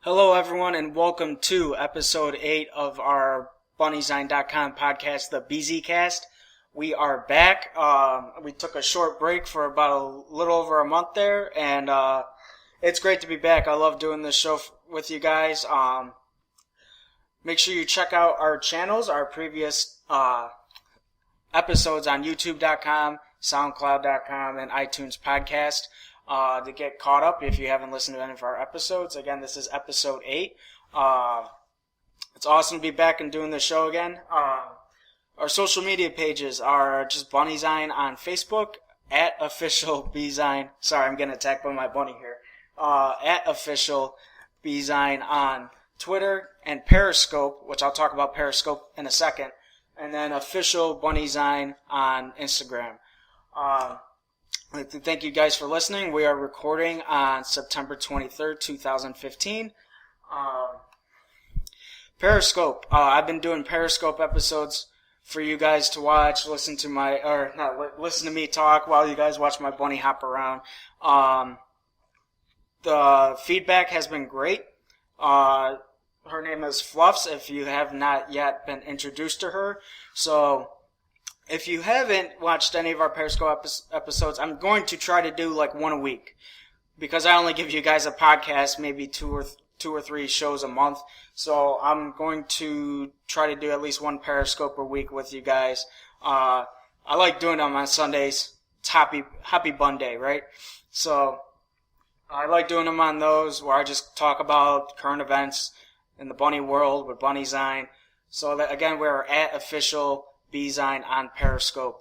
Hello, everyone, and welcome to episode 8 of our bunnysign.com podcast, the BZCast. We are back. We took a short break for about a little over a month there, and it's great to be back. I love doing this show with you guys. Make sure you check out our channels, our previous episodes on youtube.com, soundcloud.com, and iTunes podcast. To get caught up if you haven't listened to any of our episodes. Again, this is episode 8. It's awesome to be back and doing the show again. Our social media pages are just bunnysign on Facebook, at official bzine. Sorry, I'm getting attacked by my bunny here. At official bzine on Twitter, and Periscope, which I'll talk about Periscope in a second, and then official bunnysign on Instagram. I'd like to thank you guys for listening. We are recording on September 23rd, 2015. Periscope. I've been doing Periscope episodes for you guys to watch, listen to me talk while you guys watch my bunny hop around. The feedback has been great. Her name is Fluffs, if you have not yet been introduced to her. So, if you haven't watched any of our Periscope episodes, I'm going to try to do like one a week, because I only give you guys a podcast, maybe two or three shows a month. So I'm going to try to do at least one Periscope a week with you guys. I like doing them on Sundays. It's Happy Bun Day, right? So I like doing them on those where I just talk about current events in the bunny world with bunnysign. So that, again, we're at official bzine on Periscope.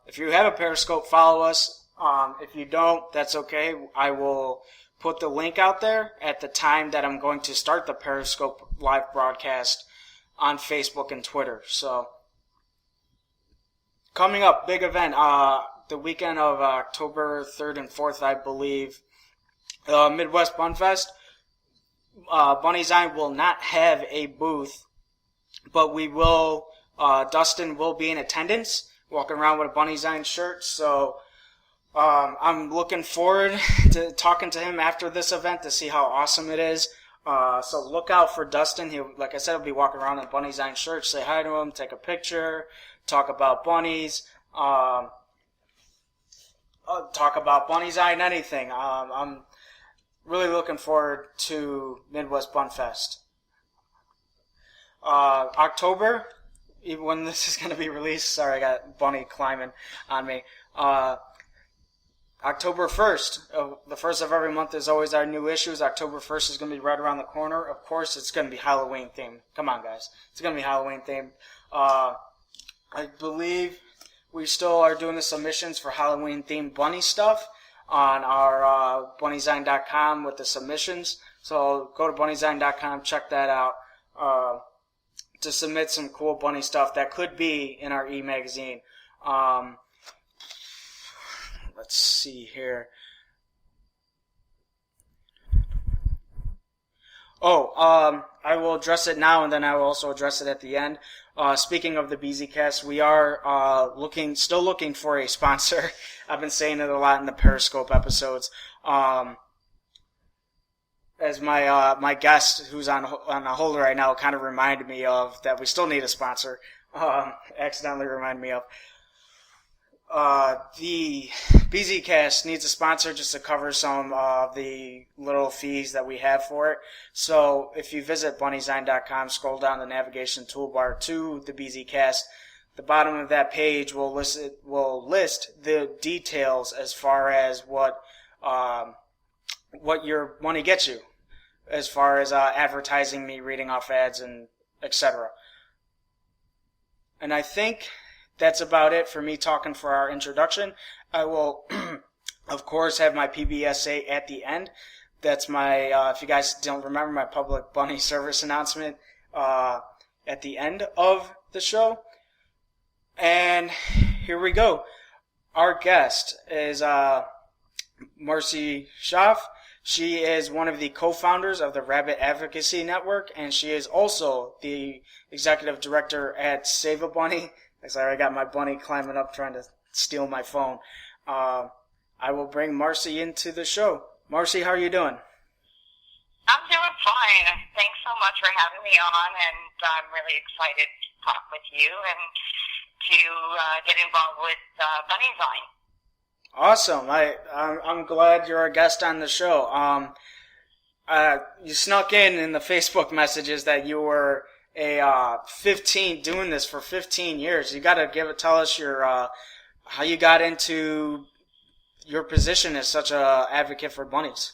If you have a Periscope, follow us. If you don't, that's okay. I will put the link out there at the time that I'm going to start the Periscope live broadcast on Facebook and Twitter. So, coming up, big event, the weekend of October 3rd and 4th, I believe, Midwest Bun Fest. Bunnysign will not have a booth, but we will. Dustin will be in attendance, walking around with a bunnysign shirt. So I'm looking forward to talking to him after this event to see how awesome it is. So look out for Dustin. Like I said, he'll be walking around in a bunnysign shirt. Say hi to him, take a picture, talk about bunnies, talk about bunnysign, anything. I'm really looking forward to Midwest Bun Fest. October. Even when this is going to be released, sorry, I got bunny climbing on me. October 1st, the first of every month is always our new issues. October 1st is going to be right around the corner. Of course, it's going to be Halloween themed. Come on, guys. It's going to be Halloween themed. I believe we still are doing the submissions for Halloween themed bunny stuff on our bunnysign.com with the submissions. So go to bunnysign.com, check that out. To submit some cool bunny stuff that could be in our e-magazine. Let's see here. I will address it now, and then I will also address it at the end. Speaking of the BZCast, we are still looking for a sponsor. I've been saying it a lot in the Periscope episodes. As my guest, who's on a hold right now, kind of reminded me of that we still need a sponsor. Accidentally reminded me of. The BZCast needs a sponsor just to cover some of the little fees that we have for it. So if you visit bunnysign.com, scroll down the navigation toolbar to the BZCast, the bottom of that page will list the details as far as what your money gets you, as far as advertising, me reading off ads, and etc. And I think that's about it for me talking for our introduction. I will, of course, have my PBSA at the end. That's my, if you guys don't remember, my public bunny service announcement at the end of the show. And here we go. Our guest is Marcy Schaaf. She is one of the co-founders of the Rabbit Advocacy Network, and she is also the executive director at Save a Bunny. Sorry, I got my bunny climbing up trying to steal my phone. I will bring Marcy into the show. Marcy, how are you doing? I'm doing fine. Thanks so much for having me on, and I'm really excited to talk with you and to get involved with Bunny Vine. Awesome. I'm glad you're a guest on the show. You snuck in the Facebook messages that you were doing this for 15 years. You got to tell us your how you got into your position as such a advocate for bunnies.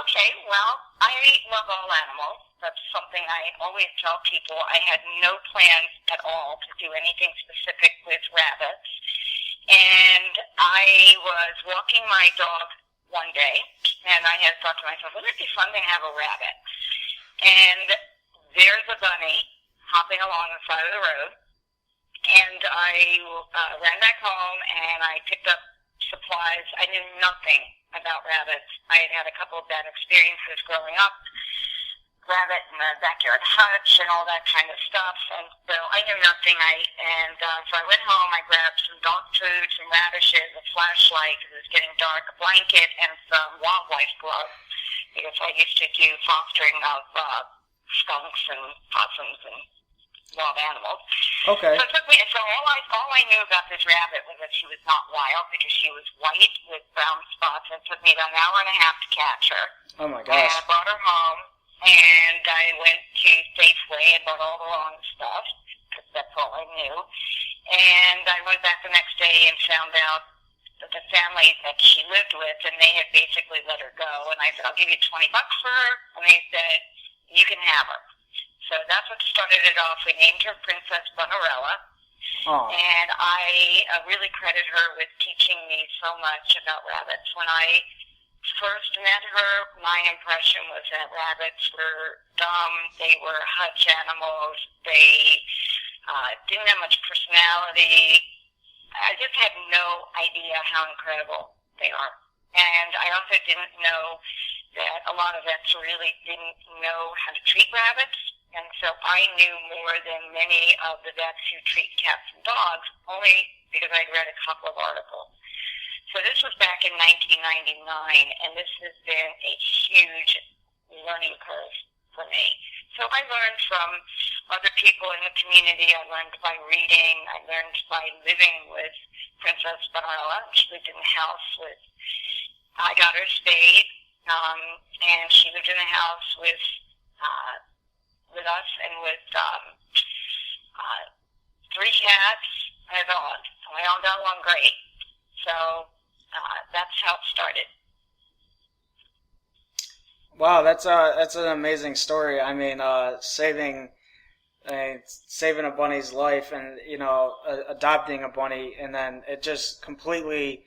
Okay, well, I love all animals. That's something I always tell people. I had no plans at all to do anything specific with rabbits. And I was walking my dog one day, and I had thought to myself, wouldn't it be fun to have a rabbit? And there's a bunny hopping along the side of the road. And I ran back home, and I picked up supplies. I knew nothing about rabbits. I had had a couple of bad experiences growing up, rabbit in the backyard hutch and all that kind of stuff, and so I knew nothing. So I went home, I grabbed some dog food, some radishes, a flashlight because it was getting dark, a blanket, and some wildlife gloves, because I used to do fostering of skunks and possums and wild animals. Okay. So all I knew about this rabbit was that she was not wild because she was white with brown spots, and it took me about an hour and a half to catch her. Oh my gosh. And I brought her home, and I went to Safeway and bought all the wrong stuff, because that's all I knew. And I went back the next day and found out that the family that she lived with, and they had basically let her go. And I said, I'll give you $20 for her. And they said, you can have her. So that's what started it off. We named her Princess Bunarella. Oh. And I really credit her with teaching me so much about rabbits. When I first met her, my impression was that rabbits were dumb. They were hutch animals. They didn't have much personality. I just had no idea how incredible they are. And I also didn't know that a lot of vets really didn't know how to treat rabbits. And so I knew more than many of the vets who treat cats and dogs, only because I'd read a couple of articles. So this was back in 1999, and this has been a huge learning curve for me. So I learned from other people in the community. I learned by reading. I learned by living with Princess Bunarella. She lived in the house I got her spayed, and she lived in the house with us and with 3 cats and a dog. And we all got along great. So that's how it started. Wow, that's an amazing story. I mean, saving a bunny's life, and adopting a bunny, and then it just completely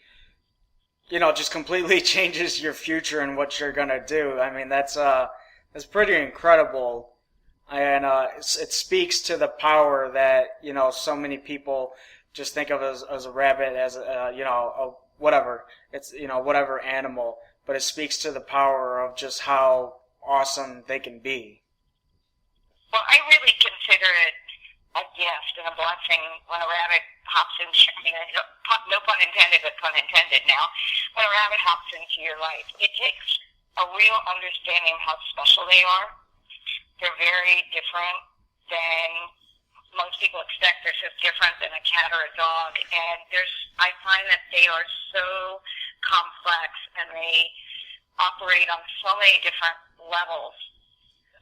changes your future and what you're gonna do. I mean, that's pretty incredible. And it speaks to the power that so many people just think of as a rabbit, as whatever. It's whatever animal, but it speaks to the power of just how awesome they can be. Well, I really consider it a gift and a blessing when a rabbit hops in. No pun intended, but pun intended now. When a rabbit hops into your life, it takes a real understanding of how special they are. They're very different than most people expect. They're so different than a cat or a dog. And I find that they are so complex, and they operate on so many different levels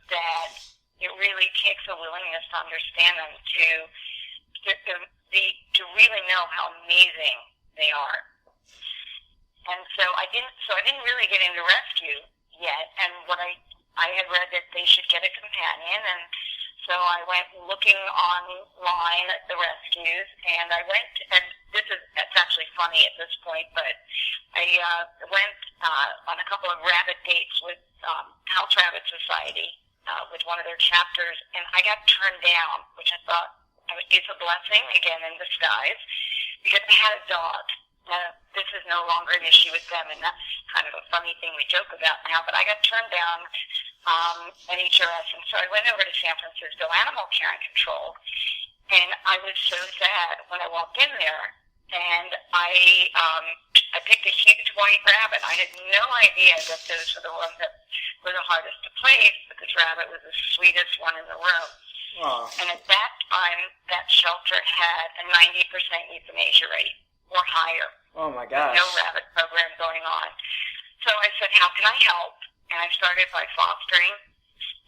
that it really takes a willingness to understand them to really know how amazing they are. And so I didn't really get into rescue yet. And I had read that they should get a companion, and so I went looking online at the rescues, and it's actually funny at this point, but I went on a couple of rabbit dates with House Rabbit Society, with one of their chapters, and I got turned down, which I thought is a blessing, again, in disguise, because I had a dog. This is no longer an issue with them, and that's kind of a funny thing we joke about now, but I got turned down at HRS, and so I went over to San Francisco Animal Care and Control, and I was so sad when I walked in there, and I picked a huge white rabbit. I had no idea that those were the ones that were the hardest to place, because rabbit was the sweetest one in the room. Oh. And at that time, that shelter had a 90% euthanasia rate or higher. Oh my gosh. No rabbit program going on. So I said, how can I help? And I started by fostering.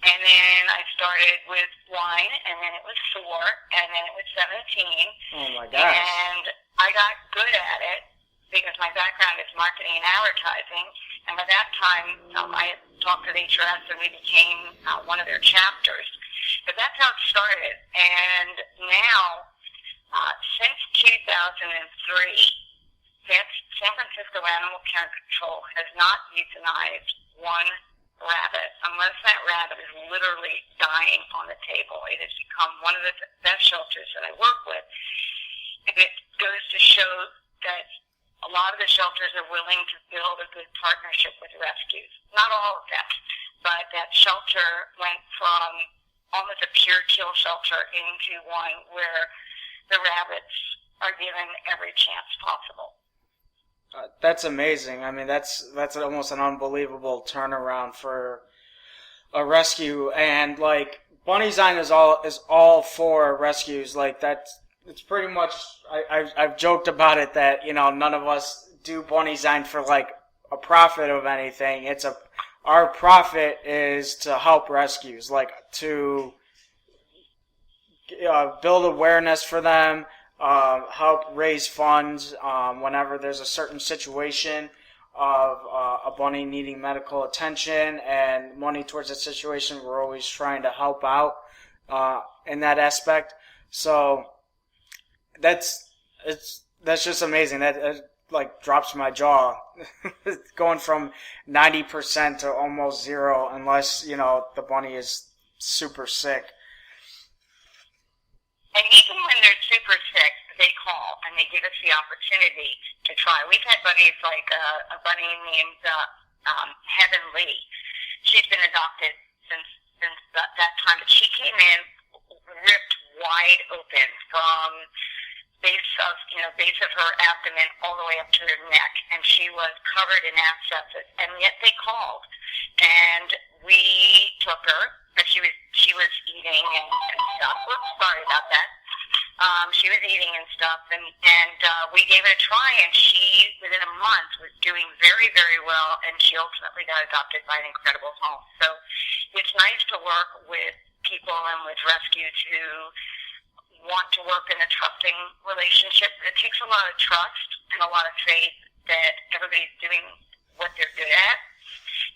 And then I started with 1, and then it was 4, and then it was 17. Oh my gosh. And I got good at it because my background is marketing and advertising. And by that time, I had talked with HRS, and we became one of their chapters. But that's how it started. And now, since 2003, San Francisco Animal Care Control has not euthanized one rabbit unless that rabbit is literally dying on the table. It has become one of the best shelters that I work with. And it goes to show that a lot of the shelters are willing to build a good partnership with rescues. Not all of them, but that shelter went from almost a pure kill shelter into one where the rabbits are given every chance possible. That's amazing. I mean, that's almost an unbelievable turnaround for a rescue. And like Bunnysign is all for rescues. Like it's pretty much. I've joked about it that none of us do Bunnysign for like a profit of anything. Our profit is to help rescues, like to build awareness for them. Help raise funds whenever there's a certain situation of a bunny needing medical attention and money towards that situation. We're always trying to help out in that aspect. So that's just amazing. That like drops my jaw, going from 90% to almost 0, unless the bunny is super sick. And even when they're super sick, they call and they give us the opportunity to try. We've had bunnies like a bunny named Heaven Lee. She's been adopted since that time. But she came in ripped wide open from base of her abdomen all the way up to her neck, and she was covered in abscesses. And yet they called, and we took her. But she was eating and stuff. Oops, sorry about that. She was eating and stuff, and we gave it a try, and she, within a month, was doing very, very well, and she ultimately got adopted by an incredible home. So it's nice to work with people and with rescues who want to work in a trusting relationship. It takes a lot of trust and a lot of faith that everybody's doing what they're good at.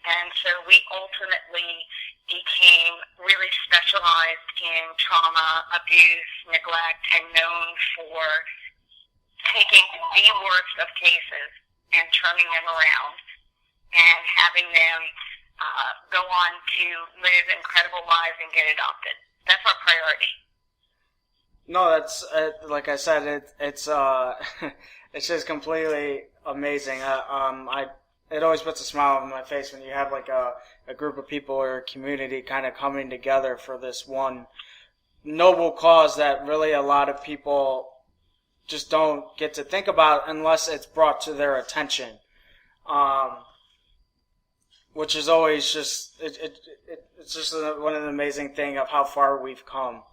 And so we ultimately became really specialized in trauma, abuse, neglect, and known for taking the worst of cases and turning them around and having them go on to live incredible lives and get adopted. That's our priority. No, that's like I said, it's it's just completely amazing. It always puts a smile on my face when you have like a group of people or a community kind of coming together for this one noble cause that really a lot of people just don't get to think about unless it's brought to their attention. Which is always just it's just one of the amazing thing of how far we've come.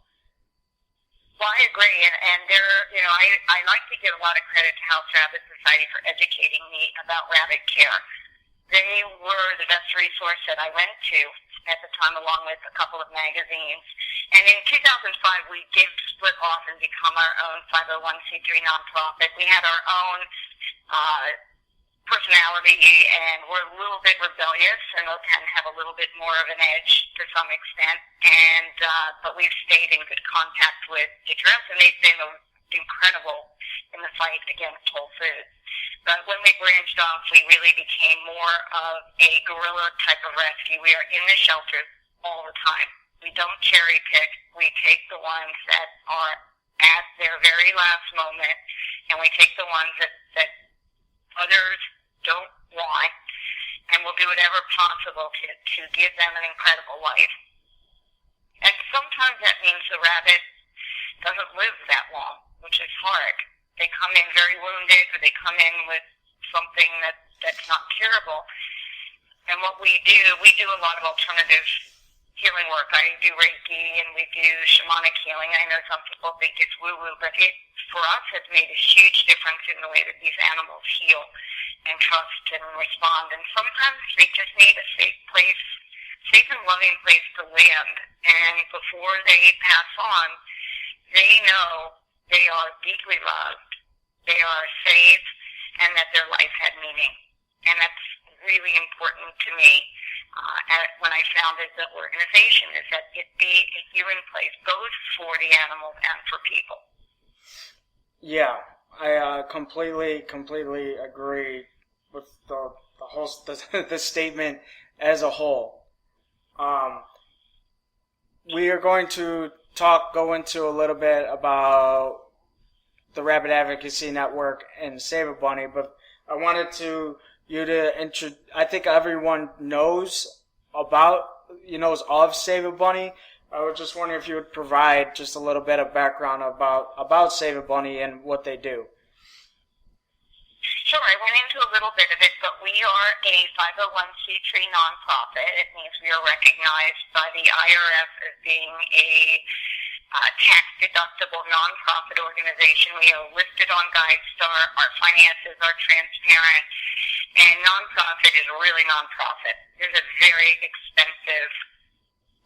Well, I agree, and I like to give a lot of credit to House Rabbit Society for educating me about rabbit care. They were the best resource that I went to at the time, along with a couple of magazines. And in 2005, we did split off and become our own 501c3 nonprofit. We had our own personality, and we're a little bit rebellious and can have a little bit more of an edge to some extent. And but we've stayed in good contact with HRS, and they've been incredible in the fight against Whole Foods. But when we branched off, we really became more of a guerrilla type of rescue. We are in the shelters all the time. We don't cherry pick. We take the ones that are at their very last moment, and we take the ones that others don't want, and we'll do whatever possible to give them an incredible life. And sometimes that means the rabbit doesn't live that long, which is hard. They come in very wounded, or they come in with something that's not curable. And what we do a lot of alternative healing work. I do Reiki, and we do shamanic healing. I know some people think it's woo-woo, but it, for us, has made a huge difference in the way that these animals heal and trust and respond. And sometimes they just need a safe place, safe and loving place to land. And before they pass on, they know they are deeply loved, they are safe, and that their life had meaning. And that's really important to me. When I founded the organization, is that it be a healing place both for the animals and for people. Yeah, I completely agree with the whole the statement as a whole. We are going to go into a little bit about the Rabbit Advocacy Network and Save a Bunny, but I wanted I think everyone knows of Save a Bunny. I was just wondering if you would provide just a little bit of background about Save a Bunny and what they do. Sure, I went into a little bit of it, but we are a 501c3 nonprofit. It means we are recognized by the IRS as being a tax-deductible nonprofit organization. We are listed on GuideStar. Our finances are transparent. And nonprofit is really nonprofit. It's a very expensive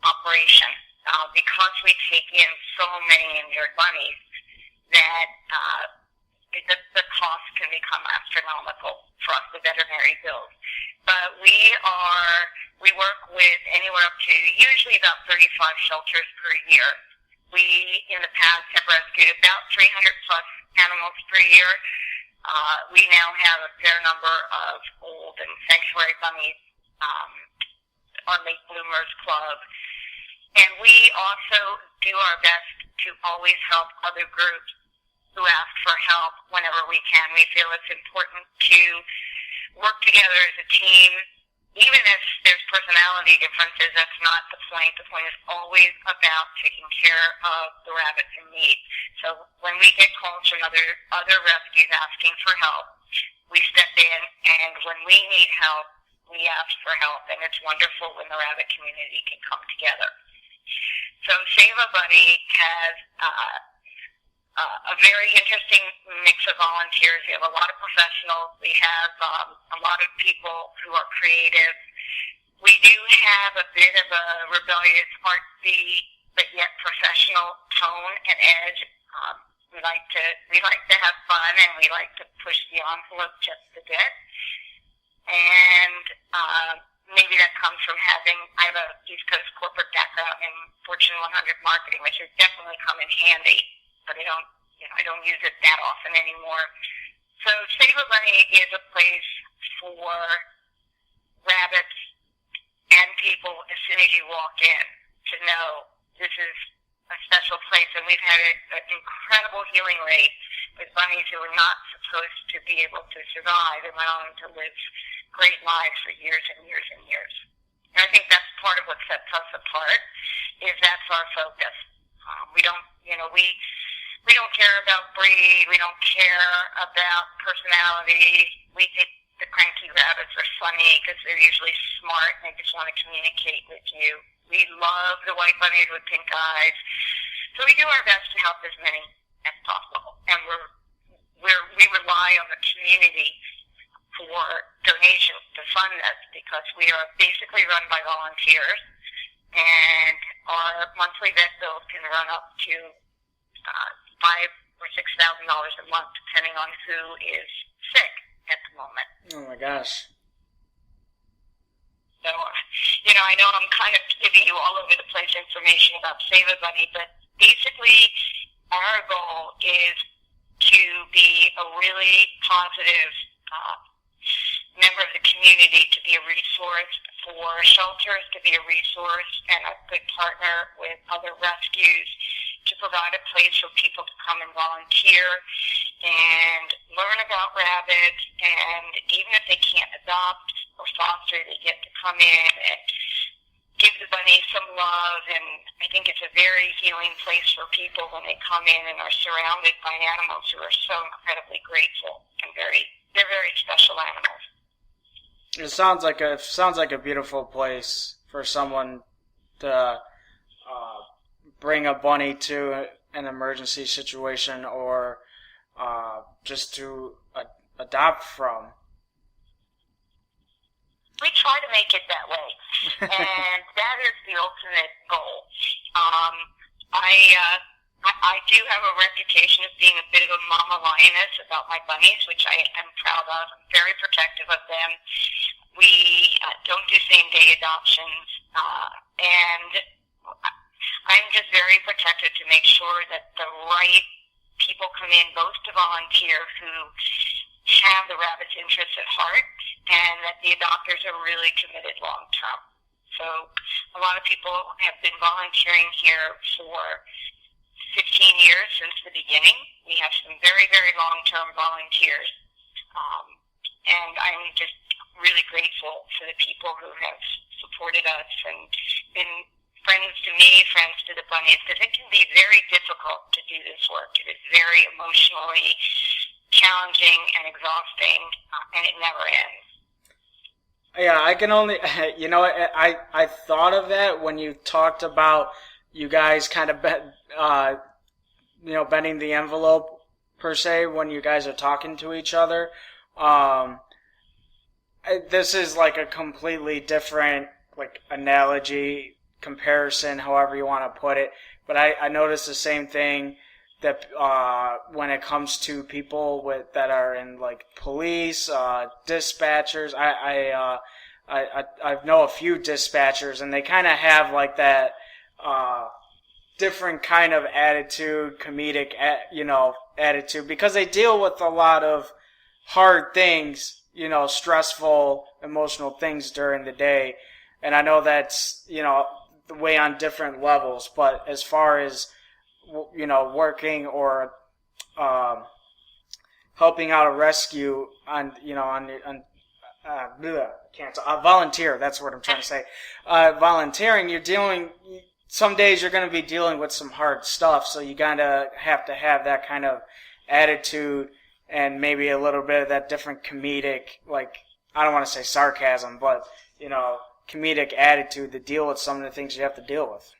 operation because we take in so many injured bunnies that the cost can become astronomical for us, the veterinary bills. But we work with anywhere up to usually about 35 shelters per year. We, in the past, have rescued about 300 plus animals per year. We now have a fair number of old and sanctuary bunnies, our Late Bloomers Club. And we also do our best to always help other groups who ask for help whenever we can. We feel it's important to work together as a team. Even if there's personality differences, that's not the point. The point is always about taking care of the rabbits in need. So when we get calls from other rescues asking for help, we step in, and when we need help, we ask for help. And it's wonderful when the rabbit community can come together. So Save a Bunny has a very interesting mix of volunteers. We have a lot of professionals. We have a lot of people who are creative. We do have a bit of a rebellious, artsy, but yet professional tone and edge. We like to have fun, and we like to push the envelope just a bit. And maybe that comes from I have a East Coast corporate background in Fortune 100 marketing, which has definitely come in handy. But I don't use it that often anymore. So Save a Bunny is a place for rabbits and people as soon as you walk in to know this is a special place. And we've had an incredible healing rate with bunnies who were not supposed to be able to survive and went on to live great lives for years and years and years. And I think that's part of what sets us apart, is that's our focus. We don't care about breed. We don't care about personality. We think the cranky rabbits are funny because they're usually smart and they just want to communicate with you. We love the white bunnies with pink eyes. So we do our best to help as many as possible. And we rely on the community for donations to fund this, because we are basically run by volunteers, and our monthly vet bills can run up to $5,000 or $6,000 a month, depending on who is sick at the moment. Oh my gosh! So, I know I'm kind of giving you all over the place information about Save a Bunny, but basically, our goal is to be a really positive member of the community, to be a resource for shelters, to be a resource and a good partner with other rescues, to provide a place for people to come and volunteer and learn about rabbits. And even if they can't adopt or foster, they get to come in and give the bunny bunnies some love, and I think it's a very healing place for people when they come in and are surrounded by animals who are so incredibly grateful and they're very special animals. It sounds like a beautiful place for someone to bring a bunny to an emergency situation or just to adopt from. We try to make it that way, and that is the ultimate goal. I do have a reputation of being a bit of a mama lioness about my bunnies, which I am proud of. I'm very protective of them. We don't do same-day adoptions, and I'm just very protective to make sure that the right people come in, both to volunteer who have the rabbit's interests at heart, and that the adopters are really committed long-term. So a lot of people have been volunteering here for 15 years since the beginning. We have some very, very long-term volunteers, and I'm just really grateful for the people who have supported us and been friends to me, friends to the bunnies, because it can be very difficult to do this work. It is very emotionally challenging and exhausting, and it never ends. Yeah, I can only, I thought of that when you talked about you guys kind of, bending the envelope per se when you guys are talking to each other. This is like a completely different analogy, comparison, however you want to put it. But I noticed the same thing that when it comes to people that are in police, dispatchers. I know a few dispatchers, and they kind of have that different kind of attitude, comedic attitude, because they deal with a lot of hard things, stressful, emotional things during the day. And I know that's the way on different levels, but as far as working or helping out a rescue volunteer. That's what I'm trying to say. Volunteering, some days you're going to be dealing with some hard stuff, so you gotta have to have that kind of attitude and maybe a little bit of that different comedic, I don't want to say sarcasm, but comedic attitude to deal with some of the things you have to deal with.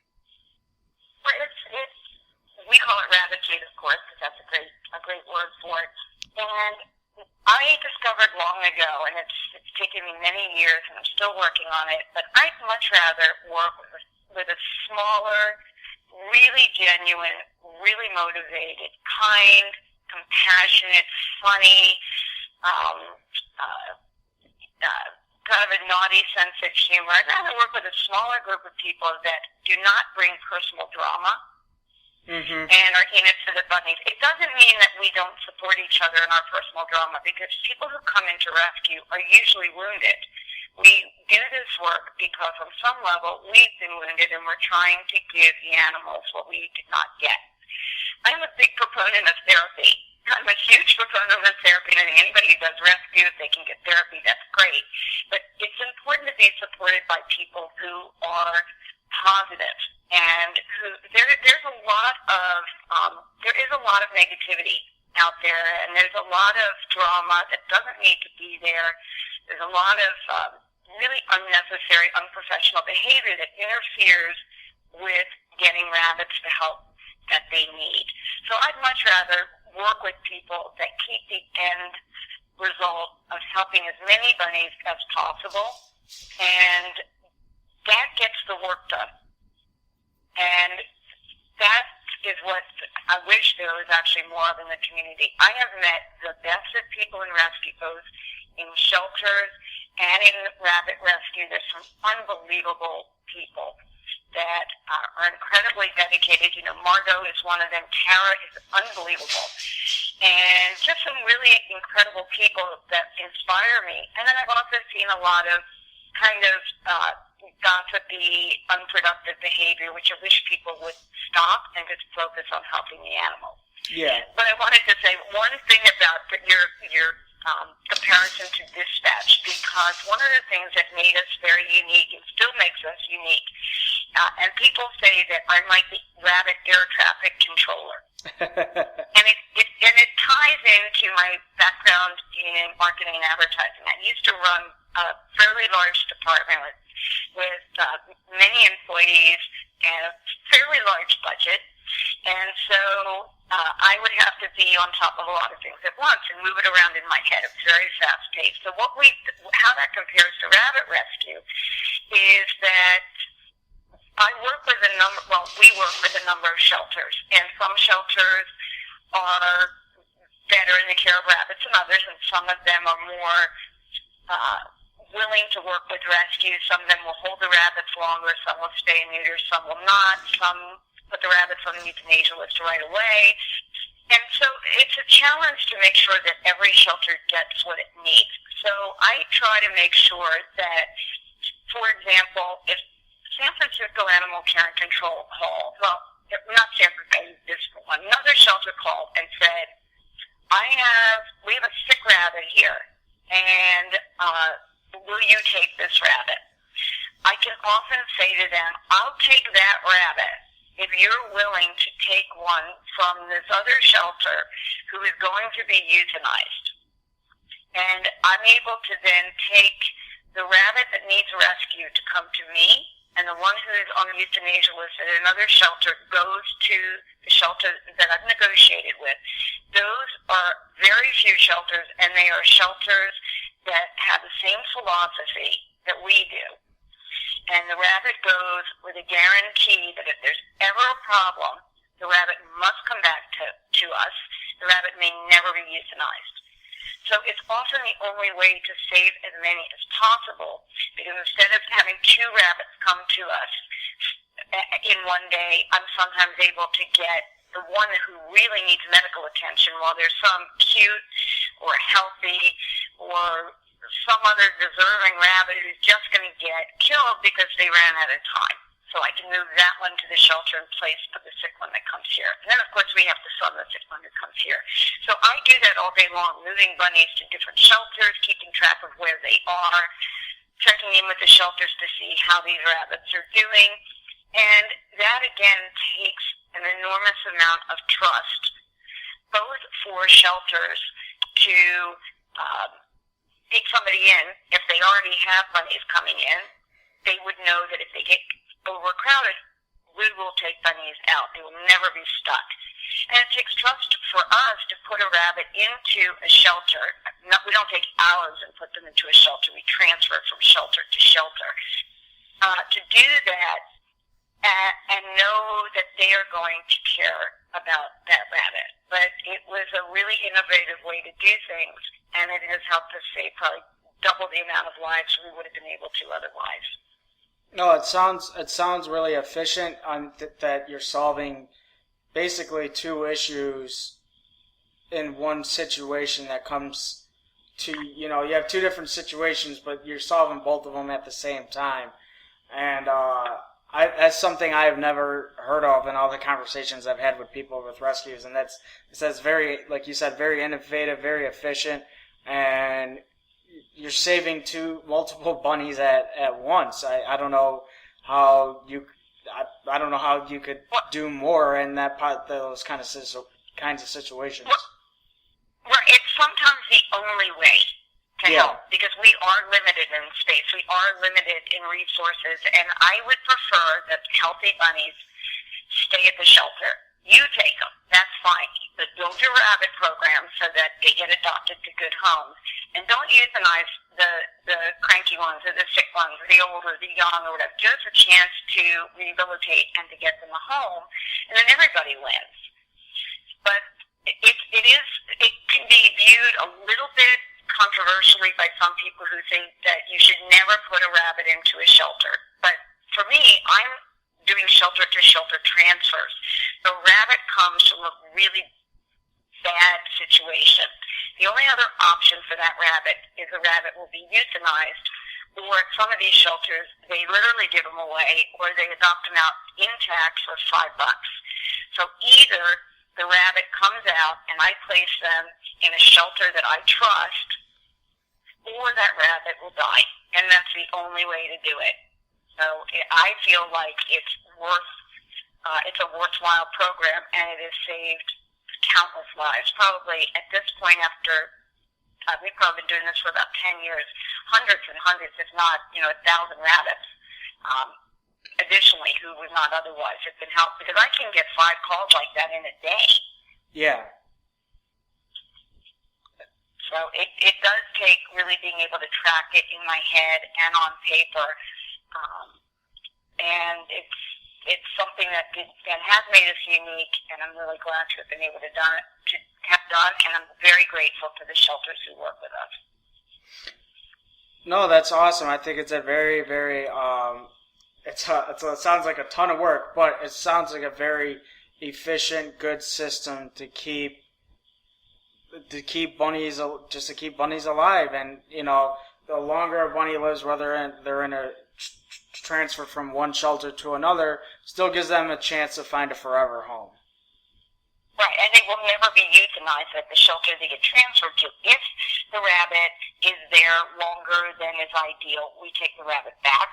We call it rabbitude, of course, because that's a great word for it. And I discovered long ago, and it's taken me many years, and I'm still working on it, but I'd much rather work with a smaller, really genuine, really motivated, kind, compassionate, funny, kind of a naughty sense of humor. I'd rather work with a smaller group of people that do not bring personal drama. Mm-hmm. And are in it for the bunnies. It doesn't mean that we don't support each other in our personal drama, because people who come into rescue are usually wounded. We do this work because on some level we've been wounded and we're trying to give the animals what we did not get. I'm a big proponent of therapy. I'm a huge proponent of therapy, and anybody who does rescue, if they can get therapy, that's great. But it's important to be supported by people who are positive, and there's a lot of negativity out there, and there's a lot of drama that doesn't need to be there. There's a lot of really unnecessary, unprofessional behavior that interferes with getting rabbits the help that they need. So I'd much rather work with people that keep the end result of helping as many bunnies as possible, and that gets the work done. And that is what I wish there was actually more of in the community. I have met the best of people in rescue, both in shelters and in rabbit rescue. There's some unbelievable people that are incredibly dedicated. Margot is one of them. Tara is unbelievable. And just some really incredible people that inspire me. And then I've also seen a lot of kind of gossipy, unproductive behavior, which I wish people would stop and just focus on helping the animals. Yeah. But I wanted to say one thing about your comparison to dispatch, because one of the things that made us very unique and still makes us unique, and people say that I'm like the rabbit air traffic controller. And it ties into my background in marketing and advertising. I used to run a fairly large department with many employees and a fairly large budget. And so I would have to be on top of a lot of things at once and move it around in my head. It's very fast paced. So how that compares to Rabbit Rescue is that we work with a number of shelters, and some shelters are better in the care of rabbits than others, and some of them are more willing to work with rescue. Some of them will hold the rabbits longer, some will stay and neuter, some will not, some put the rabbits on the euthanasia list right away. And so it's a challenge to make sure that every shelter gets what it needs. So I try to make sure that, for example, if San Francisco Animal Care and Control called, well, not San Francisco, this one, another shelter called and said, we have a sick rabbit here, and will you take this rabbit? I can often say to them, I'll take that rabbit if you're willing to take one from this other shelter who is going to be euthanized. And I'm able to then take the rabbit that needs rescue to come to me, and the one who is on the euthanasia list at another shelter goes to the shelter that I've negotiated with. Those are very few shelters, and they are shelters that have the same philosophy that we do. And the rabbit goes with a guarantee that if there's ever a problem, the rabbit must come back to us. The rabbit may never be euthanized. So it's often the only way to save as many as possible, because instead of having two rabbits come to us in one day, I'm sometimes able to get the one who really needs medical attention while there's some cute or healthy or some other deserving rabbit who's just going to get killed because they ran out of time. So I can move that one to the shelter in place for the sick one that comes here. And then, of course, we have to sun the sick one that comes here. So I do that all day long, moving bunnies to different shelters, keeping track of where they are, checking in with the shelters to see how these rabbits are doing. And that, again, takes an enormous amount of trust, both for shelters to take somebody in. If they already have bunnies coming in, they would know that if they get overcrowded, we will take bunnies out. They will never be stuck. And it takes trust for us to put a rabbit into a shelter. We don't take ours and put them into a shelter. We transfer from shelter to shelter. To do that and know that they are going to care about that rabbit. But it was a really innovative way to do things, and it has helped us save probably double the amount of lives we would have been able to otherwise. No, it sounds really efficient on that you're solving basically two issues in one situation that comes to, you have two different situations, but you're solving both of them at the same time. And that's something I have never heard of in all the conversations I've had with people with rescues, and that's very, like you said, very innovative, very efficient, and you're saving multiple bunnies at once. I don't know how you could do more in those kinds of situations. Well, it's sometimes the only way to help, because we are limited in space, we are limited in resources, and I would prefer that healthy bunnies stay at the shelter. You take them, that's fine, but build your rabbit program so that they get adopted to good homes. And don't euthanize the cranky ones or the sick ones or the old or the young or whatever. Give us a chance to rehabilitate and to get them a home, and then everybody wins. But it can be viewed a little bit controversially by some people who think that you should never put a rabbit into a shelter. But for me, I'm doing shelter-to-shelter transfers. The rabbit comes from a really bad situation. The only other option for that rabbit is the rabbit will be euthanized, or at some of these shelters, they literally give them away, or they adopt them out intact for $5. So either the rabbit comes out and I place them in a shelter that I trust, or that rabbit will die. And that's the only way to do it. So I feel like it's a worthwhile program, and it has saved countless lives. Probably at this point, after we've probably been doing this for about 10 years, hundreds and hundreds, if not 1,000 rabbits. Additionally, who would not otherwise have been helped, because I can get 5 calls like that in a day. Yeah. So it does take really being able to track it in my head and on paper, and it's something that has made us unique, and I'm really glad to have been able to have done, and I'm very grateful to the shelters who work with us. No, that's awesome. I think it's a very, very it sounds like a ton of work, but it sounds like a very efficient, good system to keep bunnies alive. And the longer a bunny lives, whether they're in a transfer from one shelter to another, still gives them a chance to find a forever home. Right, and they will never be euthanized at the shelter they get transferred to. If the rabbit is there longer than is ideal, we take the rabbit back.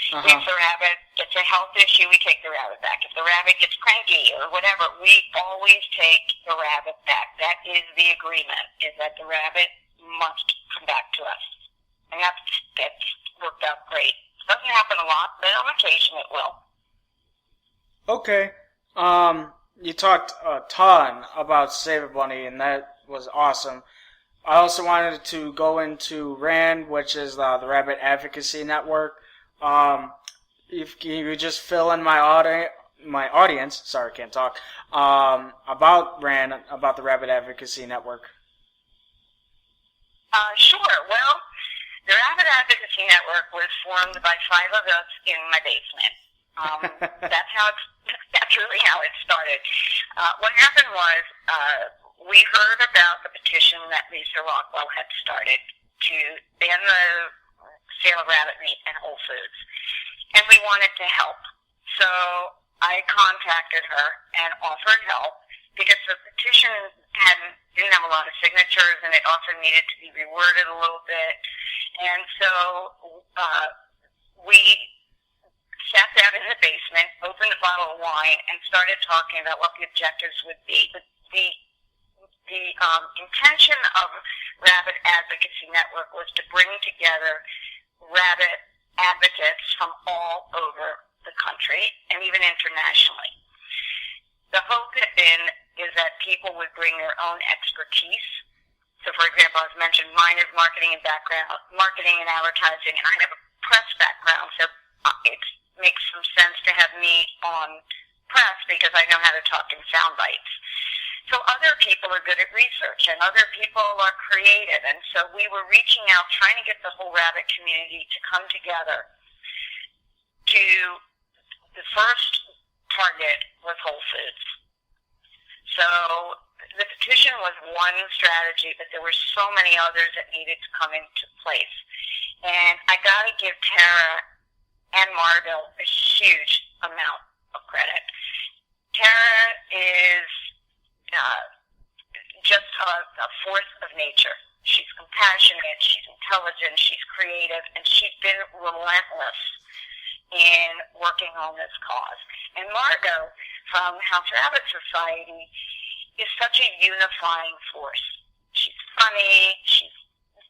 Uh-huh. If the rabbit gets a health issue, we take the rabbit back. If the rabbit gets cranky or whatever, we always take the rabbit back. That is the agreement, is that the rabbit must come back to us. And that's worked out great. It doesn't happen a lot, but on occasion it will. Okay. You talked a ton about Save a Bunny, and that was awesome. I also wanted to go into RAND, which is the Rabbit Advocacy Network. If you just fill in my audience, sorry, can't talk, about RAND, about the Rabbit Advocacy Network. Sure. Well, the Rabbit Advocacy Network was formed by 5 of us in my basement. That's really how it started. What happened was we heard about the petition that Lisa Rockwell had started to ban the sale of rabbit meat at Whole Foods, and we wanted to help. So I contacted her and offered help because the petition didn't have a lot of signatures, and it also needed to be reworded a little bit. And so we sat down in the basement, opened a bottle of wine, and started talking about what the objectives would be. The intention of Rabbit Advocacy Network was to bring together rabbit advocates from all over the country and even internationally. The hope had been is that people would bring their own expertise. So, for example, as mentioned, mine is marketing and advertising, and I have a press background, so it makes some sense to have me on press because I know how to talk in sound bites. So other people are good at research, and other people are creative, and so we were reaching out, trying to get the whole rabbit community to come together. The first target was Whole Foods. So the petition was one strategy, but there were so many others that needed to come into place. And I got to give Tara and Margot a huge amount of credit. Tara is just a force of nature. She's compassionate, she's intelligent, she's creative, and she's been relentless in working on this cause. And Margot from House Rabbit Society is such a unifying force. She's funny, she's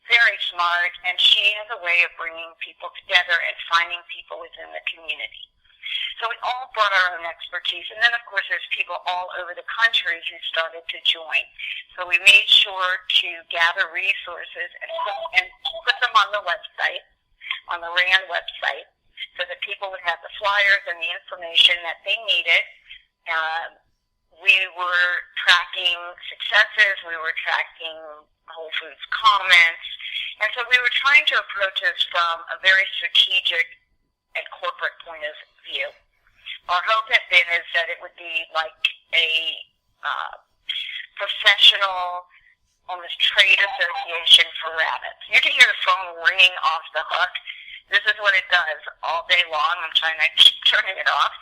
very smart, and she has a way of bringing people together and finding people within the community. So we all brought our own expertise, and then, of course, there's people all over the country who started to join. So we made sure to gather resources and put them on the website, on the RAND website, so that people would have the flyers and the information that they needed. We were tracking successes, we were tracking Whole Foods comments, and so we were trying to approach this from a very strategic and corporate point of view. Our hope had been is that it would be like a professional, almost trade association for rabbits. You can hear the phone ringing off the hook. This is what it does all day long. I'm trying to keep turning it off.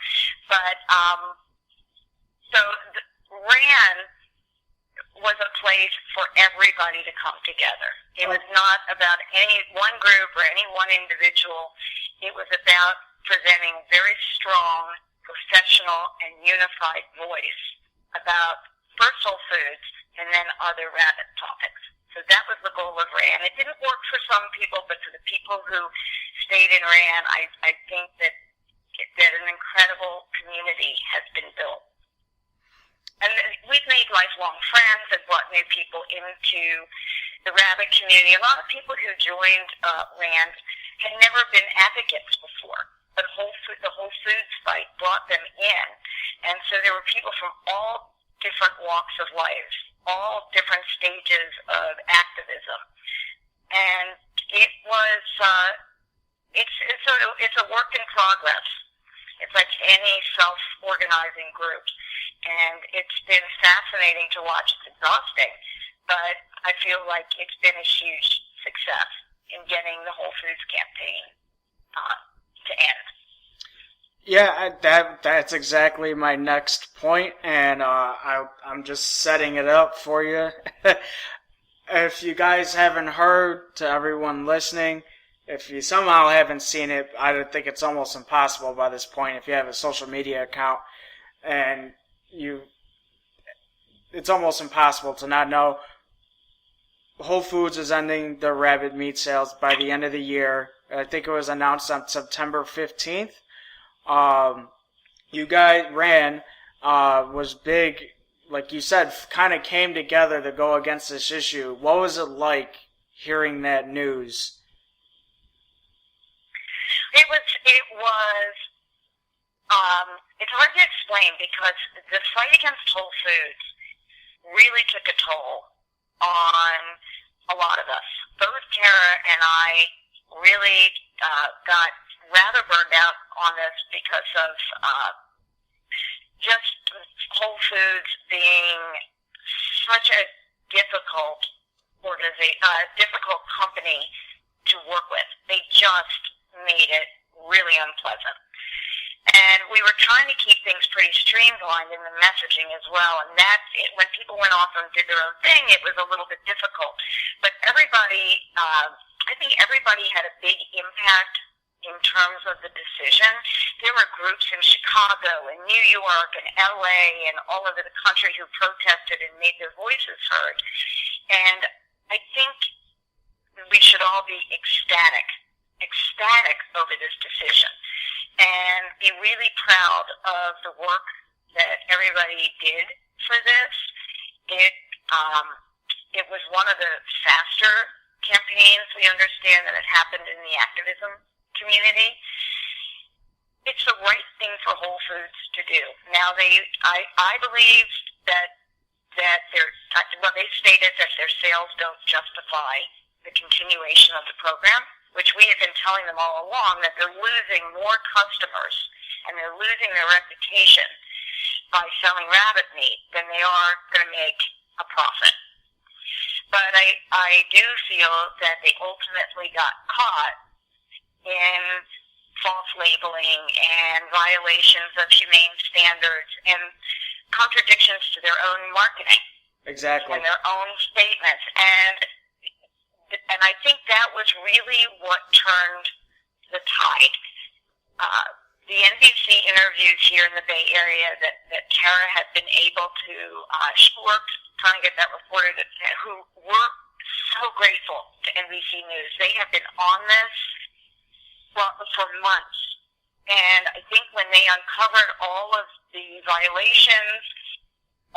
But so RAN was a place for everybody to come together. It was not about any one group or any one individual. It was about presenting very strong, professional, and unified voice about first Whole Foods and then other rabbit topics. So that was the goal of RAN. It didn't work for some people, but for the people who stayed in RAN, I think that an incredible community has been built. And we've made lifelong friends and brought new people into the rabbit community. A lot of people who joined RAN had never been advocates before, but the Whole Foods fight brought them in. And so there were people from all different walks of life, all different stages of activism. And it was, it's a work in progress. It's like any self-organizing group. And it's been fascinating to watch. It's exhausting, but I feel like it's been a huge success in getting the Whole Foods campaign to end. Yeah, that's exactly my next point, and I'm just setting it up for you. If you guys haven't heard, to everyone listening, if you somehow haven't seen it, I think it's almost impossible by this point if you have a social media account, and it's almost impossible to not know. Whole Foods is ending their rabbit meat sales by the end of the year. I think it was announced on September 15th. You guys, RAN, was big, like you said, kind of came together to go against this issue. What was it like hearing that news? It's hard to explain because the fight against Whole Foods really took a toll on a lot of us. Both Tara and I really got rather burned out on this because of just Whole Foods being such a difficult difficult company to work with. They just made it really unpleasant. And we were trying to keep things pretty streamlined in the messaging as well. And when people went off and did their own thing, it was a little bit difficult. But everybody, I think everybody had a big impact in terms of the decision. There were groups in Chicago and New York and LA and all over the country who protested and made their voices heard. And I think we should all be ecstatic over this decision and be really proud of the work that everybody did for this. It was one of the faster campaigns, we understand, that had happened in the activism community. It's the right thing for Whole Foods to do. Now, I believe that they stated that their sales don't justify the continuation of the program, which we have been telling them all along, that they're losing more customers and they're losing their reputation by selling rabbit meat than they are going to make a profit. But I do feel that they ultimately got caught in false labeling and violations of humane standards and contradictions to their own marketing. Exactly. And their own statements. And I think that was really what turned the tide. The NBC interviews here in the Bay Area that Tara had been able to, she worked trying to get that reported, who were so grateful to NBC News. They have been on this for months. And I think when they uncovered all of the violations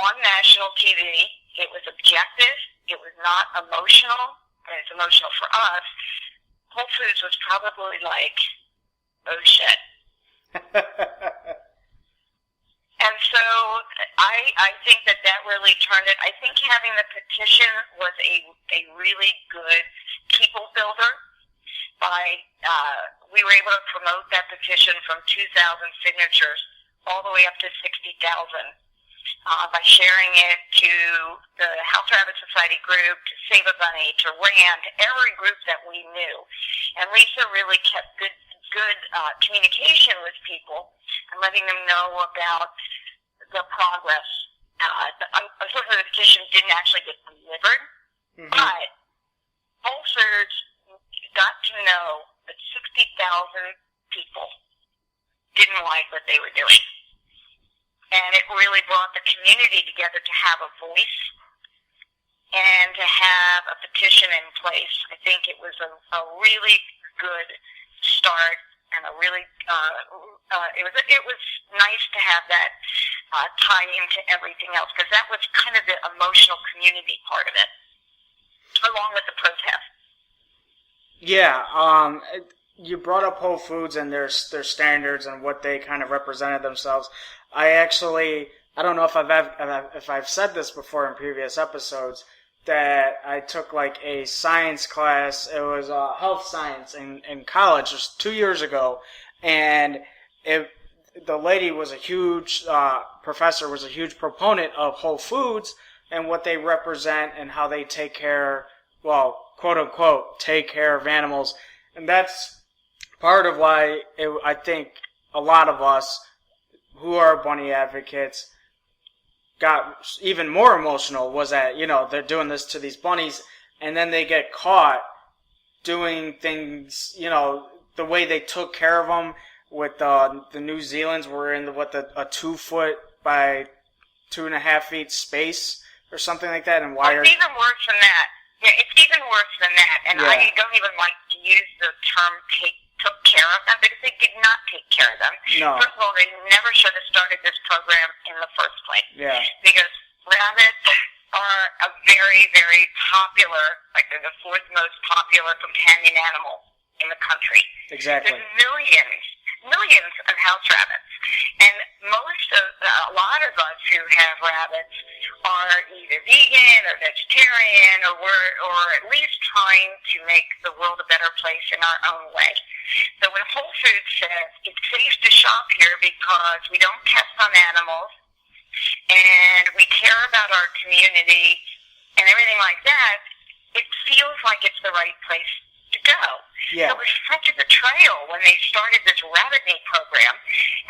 on national TV, it was objective, it was not emotional, and it's emotional for us. Whole Foods was probably like, oh shit. And so I think that really turned it. I think having the petition was a really good people builder. We were able to promote that petition from 2,000 signatures all the way up to 60,000 by sharing it to the House Rabbit Society group, to Save a Bunny, to RAN, to every group that we knew. And Lisa really kept good communication with people and letting them know about the progress unfortunately, the petition didn't actually get delivered, but Whole Foods got to know that 60,000 people didn't like what they were doing. And it really brought the community together to have a voice and to have a petition in place. I think it was a really good start, and a really it was nice to have that tie into everything else, because that was kind of the emotional community part of it, along with the protest. Yeah, you brought up Whole Foods and their standards and what they kind of represented themselves. I don't know if I've said this before in previous episodes, that I took like a science class. It was health science in college just 2 years ago, and the lady was a huge professor, was a huge proponent of Whole Foods and what they represent and how they take care, well, quote unquote, take care of animals. And that's part of why I think a lot of us who are bunny advocates got even more emotional, was that, they're doing this to these bunnies, and then they get caught doing things, the way they took care of them with the New Zealand's were in a 2 foot by 2.5 feet space or something like that, and wires. It's even worse than that. Yeah, it's even worse than that, and yeah. I don't even like to use the term took care of them, because they did not take care of them. No. First of all, they never should have started this program in the first place. Yeah. Because rabbits are a very, very popular, like they're the 4th most popular companion animal in the country. Exactly. There's millions of house rabbits. And a lot of us who have rabbits are either vegan or vegetarian, or at least trying to make the world a better place in our own way. So when Whole Foods says it's safe to shop here because we don't test on animals and we care about our community and everything like that, it feels like it's the right place to go. Yeah. It was such a betrayal when they started this rabbit meat program,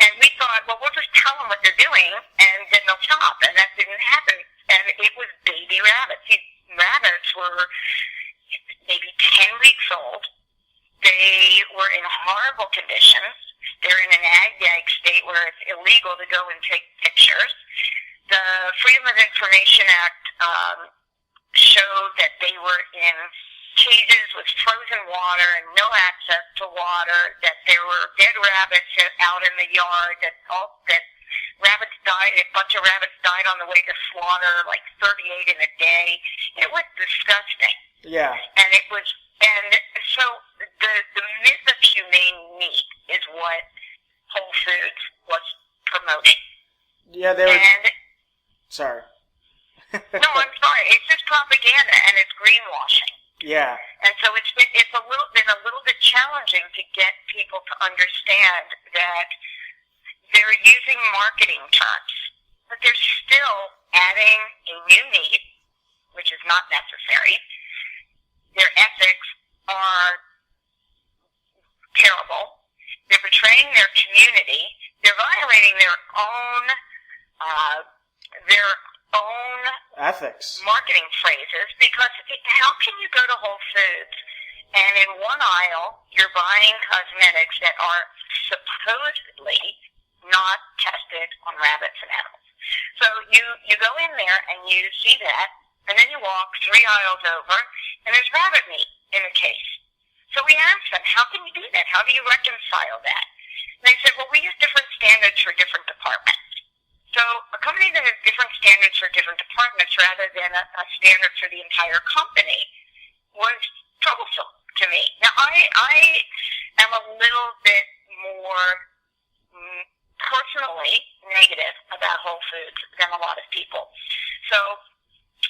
and we thought, well, we'll just tell them what they're doing and then they'll stop, and that didn't happen. And it was baby rabbits. These rabbits were maybe 10 weeks old. They were in horrible conditions. They're in an ag state where it's illegal to go and take pictures. The Freedom of Information Act showed that they were in cages with frozen water and no access to water, that there were dead rabbits out in the yard, that rabbits died, a bunch of rabbits died on the way to slaughter, like 38 in a day. It was disgusting. Yeah. And so the myth of humane meat is what Whole Foods was promoting. Yeah, they were... Sorry. No, I'm sorry. It's just propaganda, and it's greenwashing. Yeah. And so it's been a little bit challenging to get people to understand that they're using marketing terms, but they're still adding a new meat, which is not necessary. Their ethics are terrible. They're betraying their community. They're violating their own ethics, marketing phrases, because how can you go to Whole Foods and in one aisle you're buying cosmetics that are supposedly not tested on rabbits and animals? So you go in there and you see that, and then you walk 3 aisles over and there's rabbit meat in a case. So we asked them, how can you do that? How do you reconcile that? And they said, well, we use different standards for different departments. So a company that has different standards for different departments rather than a standard for the entire company was troublesome to me. Now, I am a little bit more personally negative about Whole Foods than a lot of people. So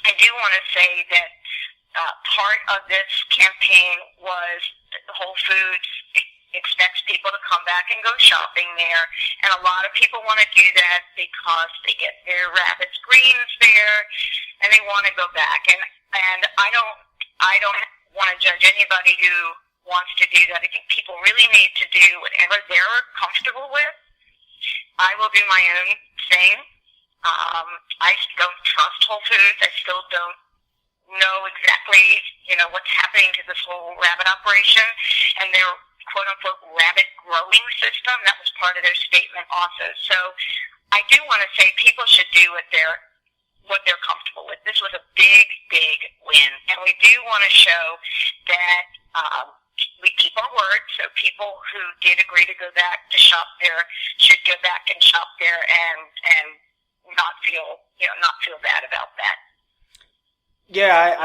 I do want to say that part of this campaign was Whole Foods expects people to come back and go shopping there, and a lot of people want to do that because they get their rabbits greens there, and they want to go back. And I don't want to judge anybody who wants to do that. I think people really need to do whatever they're comfortable with. I will do my own thing. I don't trust Whole Foods. I still don't know exactly, what's happening to this whole rabbit operation and their quote-unquote rabbit growing system. That was part of their statement also. So I do want to say people should do what they're comfortable with. This was a big, big win, and we do want to show that we keep our word. So people who did agree to go back to shop there should go back and shop there and not feel bad about that. Yeah,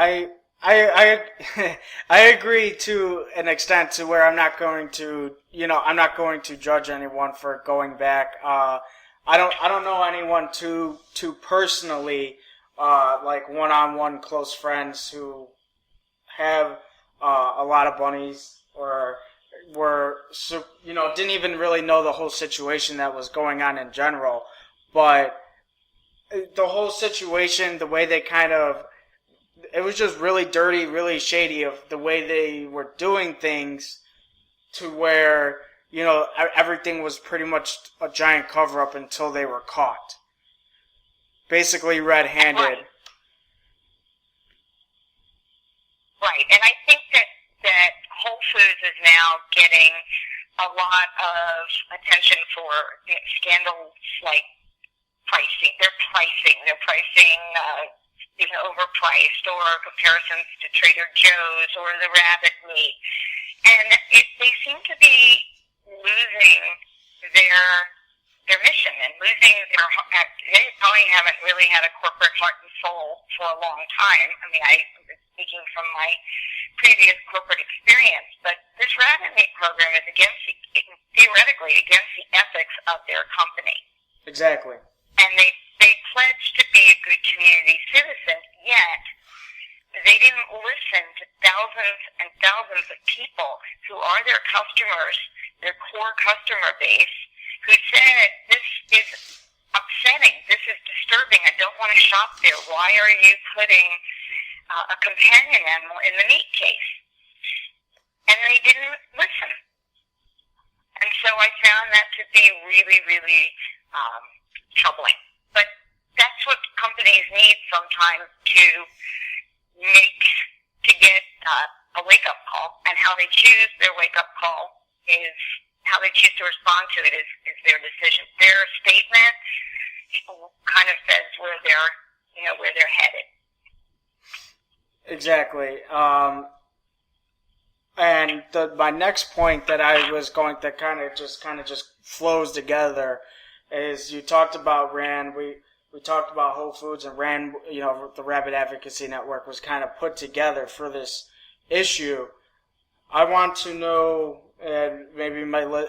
I agree to an extent to where I'm not going to judge anyone for going back. I don't know anyone too personally, like one-on-one close friends who have a lot of bunnies or didn't even really know the whole situation that was going on in general. But the whole situation, the way they it was just really dirty, really shady of the way they were doing things, to where, everything was pretty much a giant cover-up until they were caught. Basically red-handed. Right. And I think that Whole Foods is now getting a lot of attention for scandals like pricing. They're pricing overpriced, or comparisons to Trader Joe's or the rabbit meat. And they seem to be losing their mission and losing they probably haven't really had a corporate heart and soul for a long time. I mean, I'm speaking from my previous corporate experience, but this rabbit meat program is theoretically against the ethics of their company. Exactly. And they pledged to be a good community citizen, yet they didn't listen to thousands and thousands of people who are their customers, their core customer base, who said, this is upsetting, this is disturbing, I don't want to shop there. Why are you putting a companion animal in the meat case? And they didn't listen. And so I found that to be really, really troubling. But that's what companies need sometimes to get a wake-up call, and how they choose their wake-up call is, how they choose to respond to it is their decision. Their statement kind of says where they're headed. Exactly. And my next point that I was going to kind of just flows together is, you talked about Rand. We talked about Whole Foods, and Rand, the Rabbit Advocacy Network was kind of put together for this issue. I want to know, and maybe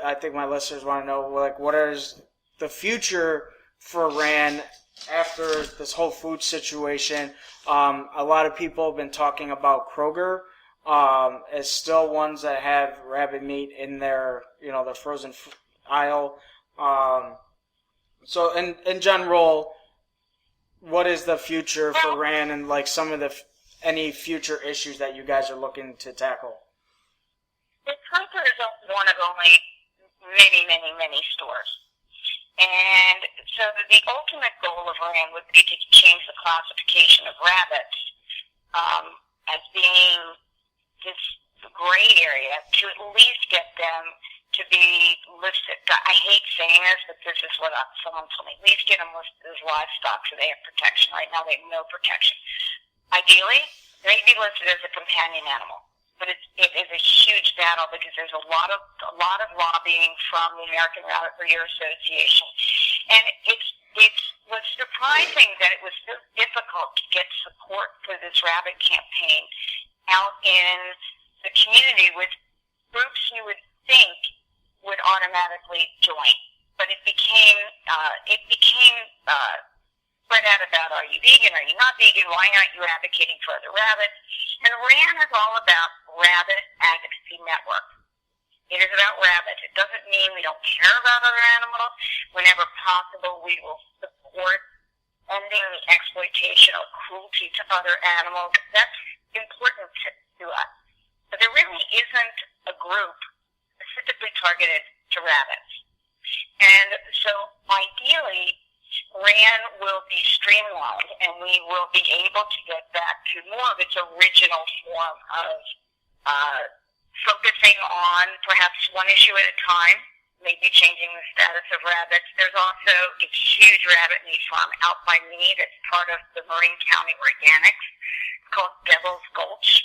I think my listeners want to know, like, what is the future for Rand after this Whole Foods situation? A lot of people have been talking about Kroger as still ones that have rabbit meat in their, their frozen aisle. So in general, what is the future for Rand, and like some of any future issues that you guys are looking to tackle? The Kroger is one of only many, many, many stores. And so the ultimate goal of Rand would be to change the classification of rabbits as being this gray area, to at least get them to be listed. I hate saying this, but this is what someone told me. At least get them listed as livestock so they have protection. Right now they have no protection. Ideally, they be listed as a companion animal. But it is a huge battle, because there's a lot of lobbying from the American Rabbit Breeder Association, and it was surprising that it was so difficult to get support for this rabbit campaign out in the community with groups you would think would automatically join. But it became spread out about, are you vegan, are you not vegan, why aren't you advocating for other rabbits? And RAN is all about Rabbit Advocacy Network. It is about rabbits. It doesn't mean we don't care about other animals. Whenever possible, we will support ending the exploitation or cruelty to other animals. That's important to us. But there really isn't a group specifically targeted to rabbits. And so ideally, RAN will be streamlined, and we will be able to get back to more of its original form of focusing on perhaps one issue at a time, maybe changing the status of rabbits. There's also a huge rabbit meat farm out by me that's part of the Marin County Organics called Devil's Gulch.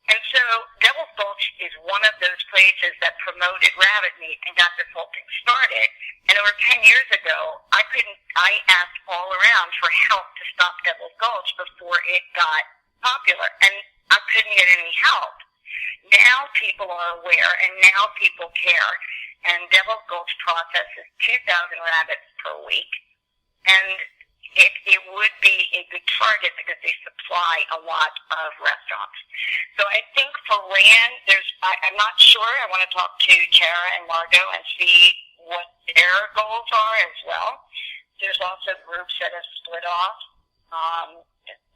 And so Devil's Gulch is one of those places that promoted rabbit meat and got this whole thing started. And over 10 years ago, I asked all around for help to stop Devil's Gulch before it got popular. And I couldn't get any help. Now people are aware, and now people care. And Devil's Gulch processes 2,000 rabbits per week. And it would be a good target because they supply a lot of restaurants. So I think for RAN, I'm not sure. I want to talk to Tara and Margot and see what their goals are as well. There's also groups that have split off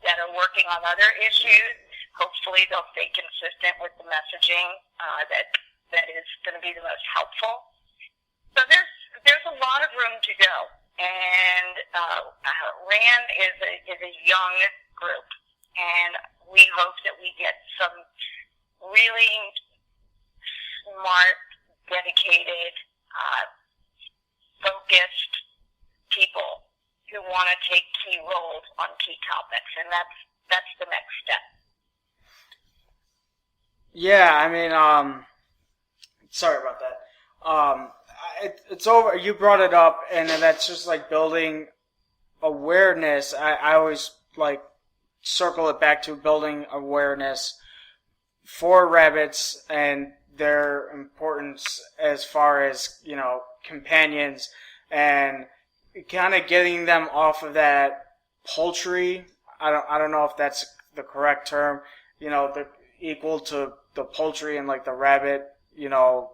that are working on other issues. Hopefully they'll stay consistent with the messaging that is going to be the most helpful. So there's a lot of room to go. And RAN is a young group, and we hope that we get some really smart, dedicated, focused people who want to take key roles on key topics, and that's the next step. Yeah, I mean, sorry about that. It's over. You brought it up, and that's just like building awareness. I always like circle it back to building awareness for rabbits and their importance as far as, you know, companions, and kind of getting them off of that poultry. I don't know if that's the correct term. You know, the equal to the poultry and like the rabbit, you know,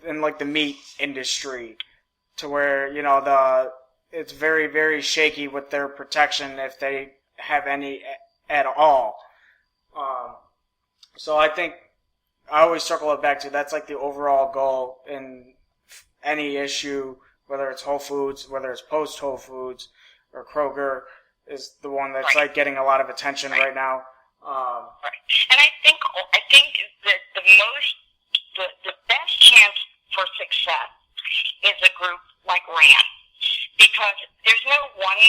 in like the meat industry, to where, you know, it's very, very shaky with their protection if they have any at all. So I think I always circle it back to that's like the overall goal in any issue, whether it's Whole Foods, whether it's post Whole Foods or Kroger, is the one that's like getting a lot of attention right now. And I think that the best chance for success is a group like RAN, because there's no one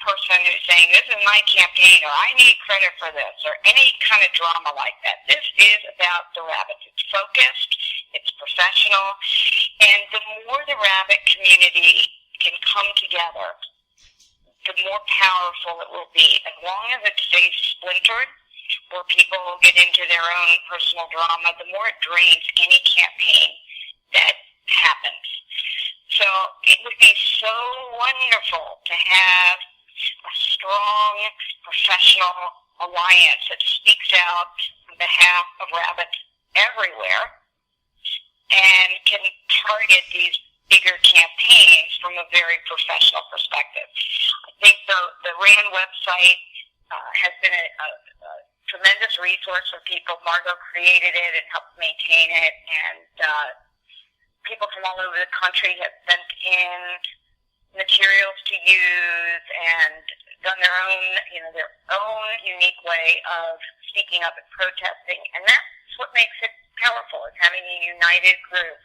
person who's saying, this is my campaign, or I need credit for this, or any kind of drama like that. This is about the rabbits. It's focused, it's professional, and the more the rabbit community can come together, the more powerful it will be. As long as it stays splintered, where people get into their own personal drama, the more it drains any campaign that happens. So it would be so wonderful to have a strong professional alliance that speaks out on behalf of rabbits everywhere and can target these bigger campaigns from a very professional perspective. I think the RAN website has been a tremendous resource for people. Margot created it and helped maintain it, and people from all over the country have sent in materials to use and done their own unique way of speaking up and protesting, and that's what makes it powerful, is having a united group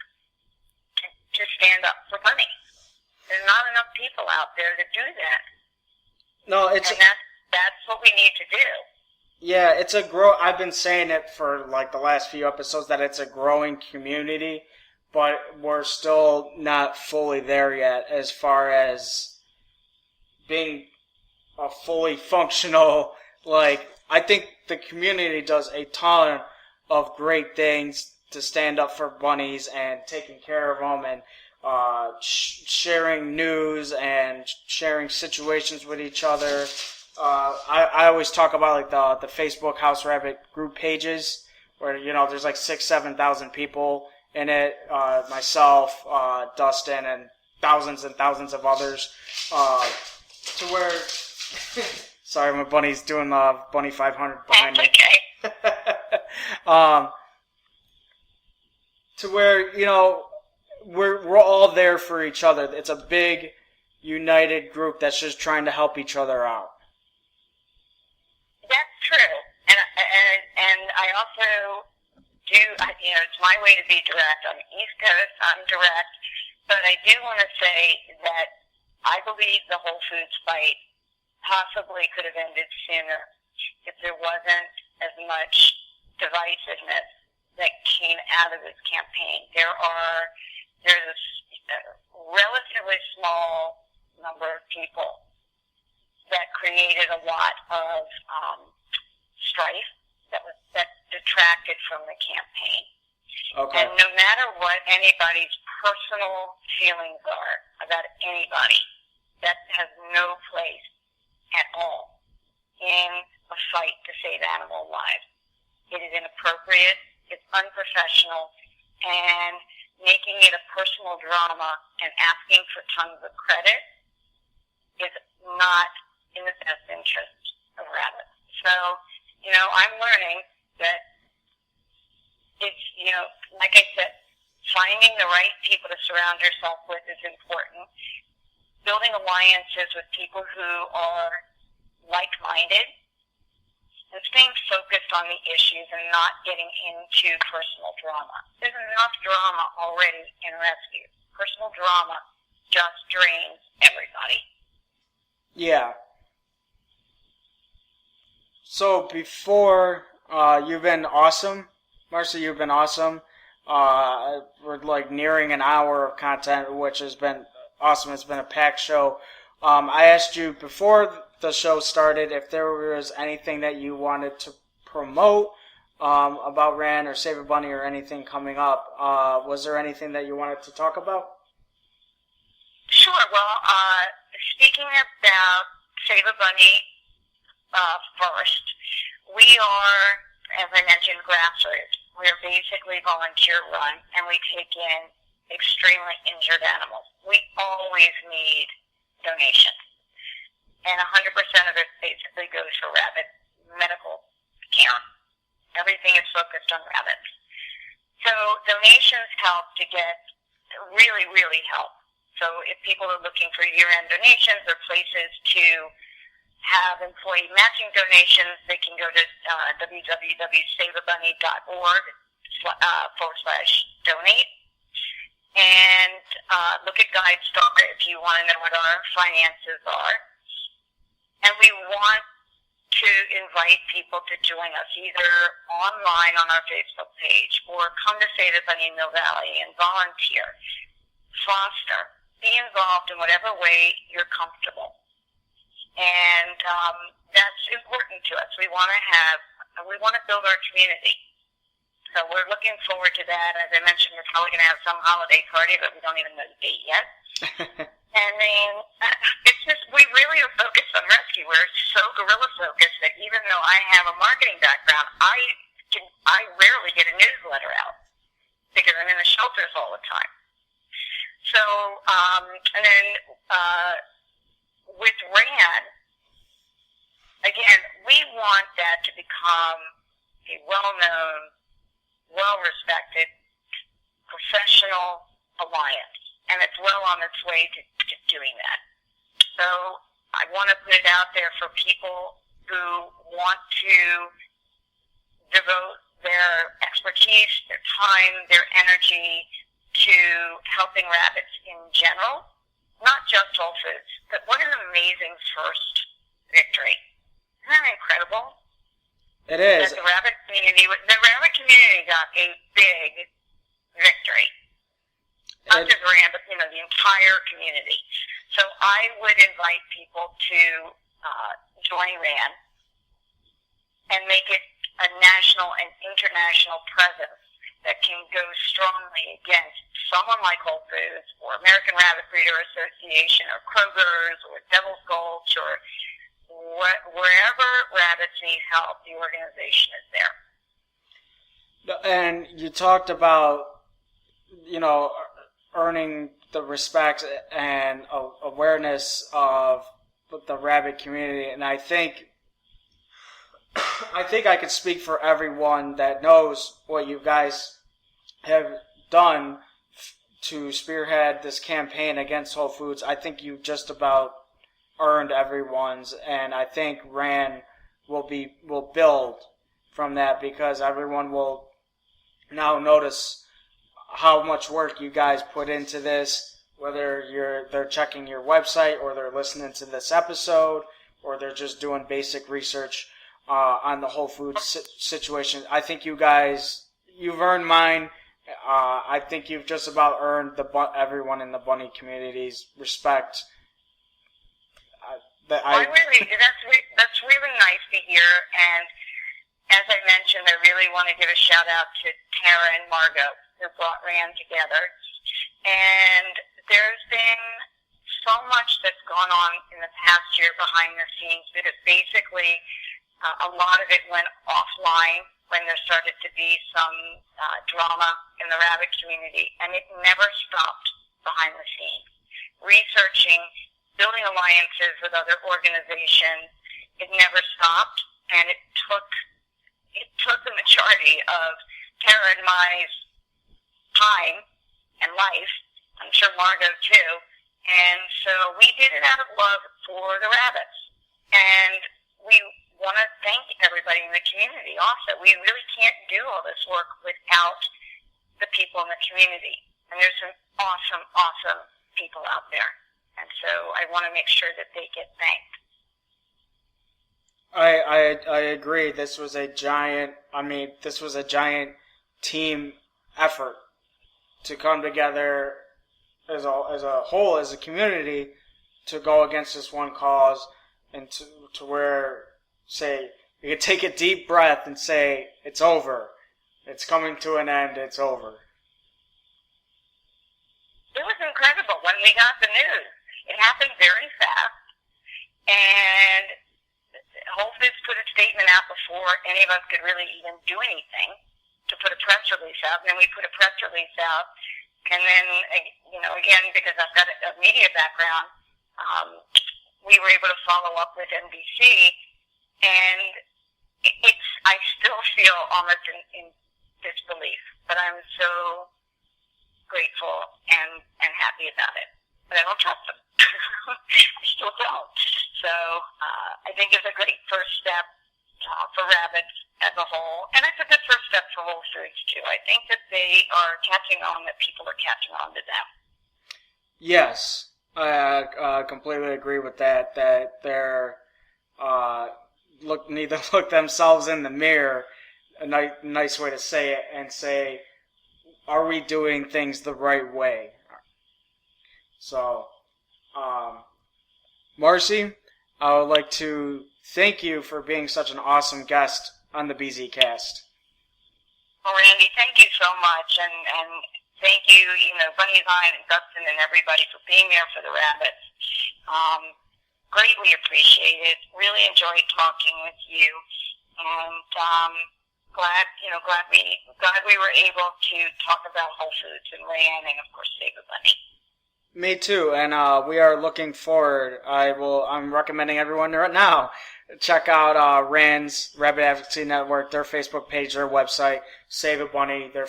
to stand up for bunnies. There's not enough people out there to do that. No, and that's what we need to do. Yeah, I've been saying it for like the last few episodes that it's a growing community, but we're still not fully there yet as far as being a fully functional, like, I think the community does a ton of great things to stand up for bunnies and taking care of them and sharing news and sharing situations with each other. I always talk about like the Facebook House Rabbit group pages where, you know, there's like 6,000-7,000 people in it. Myself, Dustin, and thousands of others. To where, sorry, my bunny's doing the Bunny 500 behind me. Okay. To where, you know, we're all there for each other. It's a big, united group that's just trying to help each other out. That's true, and I also do. It's my way to be direct. On the East Coast, I'm direct, but I do want to say that I believe the Whole Foods fight possibly could have ended sooner if there wasn't as much divisiveness that came out of this campaign. There's a relatively small number of people that created a lot of strife that detracted from the campaign. Okay. And no matter what anybody's personal feelings are about anybody, that has no place at all in a fight to save animal lives. It is inappropriate, it's unprofessional, and making it a personal drama and asking for tons of credit is not in the best interest of rabbits. So, I'm learning that it's, like I said, finding the right people to surround yourself with is important. Building alliances with people who are like-minded, and staying focused on the issues and not getting into personal drama. There's enough drama already in rescue. Personal drama just drains everybody. Yeah. So before, you've been awesome. Marcy, you've been awesome. We're like nearing an hour of content, which has been awesome. It's been a packed show. I asked you before the show started if there was anything that you wanted to promote about RAN or Save a Bunny or anything coming up. Was there anything that you wanted to talk about? Sure. Well, speaking about Save a Bunny first, we are, as I mentioned, grassroots. We are basically volunteer run, and we take in extremely injured animals. We always need donations. And 100% of it basically goes for rabbit medical care. Everything is focused on rabbits. So donations help to really, really help. So if people are looking for year-end donations or places to have employee matching donations, they can go to www.saveabunny.org/donate and look at GuideStar if you want to know what our finances are. And we want to invite people to join us either online on our Facebook page or come to Save a Bunny Mill Valley and volunteer, foster, be involved in whatever way you're comfortable. And that's important to us. We want to build our community. So we're looking forward to that. As I mentioned, we're probably going to have some holiday party, but we don't even know the date yet. And then it's just, we really are focused on rescue. We're so guerrilla focused that even though I have a marketing background, I rarely get a newsletter out because I'm in the shelters all the time. So, and then with RAN, again, we want that to become a well-known, well-respected, professional alliance, and it's well on its way to doing that. So I want to put it out there for people who want to devote their expertise, their time, their energy to helping rabbits in general, not just Whole Foods, but what an amazing first victory. Isn't that incredible? It is. That the rabbit community got a big victory. Not just RAN, but the entire community. So I would invite people to join RAN and make it a national and international presence that can go strongly against someone like Whole Foods or American Rabbit Breeder Association or Kroger's or Devil's Gulch or wherever rabbits need help, the organization is there. And you talked about, earning the respect and awareness of the rabbit community, and I think I could speak for everyone that knows what you guys have done to spearhead this campaign against Whole Foods. I think you just about earned everyone's, and I think RAN will build from that, because everyone will now notice how much work you guys put into this, whether they're checking your website or they're listening to this episode or they're just doing basic research on the Whole Foods situation. I think you've earned mine. I think you've just about earned everyone in the bunny community's respect. That's really nice to hear. And as I mentioned, I really want to give a shout out to Tara and Margot, who brought RAN together. And there's been so much that's gone on in the past year behind the scenes, because basically a lot of it went offline when there started to be some drama in the rabbit community, and it never stopped behind the scenes. Researching, building alliances with other organizations, it never stopped, and it took the majority of Tara and my time and life, I'm sure Margot too, and so we did it out of love for the rabbits. And we want to thank everybody in the community also. We really can't do all this work without the people in the community. And there's some awesome, awesome people out there. And so I want to make sure that they get thanked. I agree. This was a giant team effort to come together as a whole, as a community, to go against this one cause, and to where, say, you could take a deep breath and say, it's over. It's coming to an end. It's over. It was incredible when we got the news. It happened very fast, and Whole Foods put a statement out before any of us could really even do anything to put a press release out. And then we put a press release out, and then, again, because I've got a media background, we were able to follow up with NBC, and I still feel almost in disbelief, but I'm so grateful and happy about it. But I don't trust them. I still don't. So I think it's a great first step for rabbits as a whole, and it's a good first step for Whole Foods too. I think that they are catching on, that people are catching on to them. Yes, I completely agree with that. That they're need to look themselves in the mirror. A nice way to say it, and say, are we doing things the right way? So, Marcy, I would like to thank you for being such an awesome guest on the BZCast. Well, Randy, thank you so much, and thank you, Bunny Vine and Dustin and everybody for being there for the rabbits. Greatly appreciated. Really enjoyed talking with you, and glad we were able to talk about Whole Foods and RAN, and of course Save a Bunny. Me too, and we are looking forward. I'm recommending everyone right now check out RAN's Rabbit Advocacy Network, their Facebook page, their website, Save a Bunny, their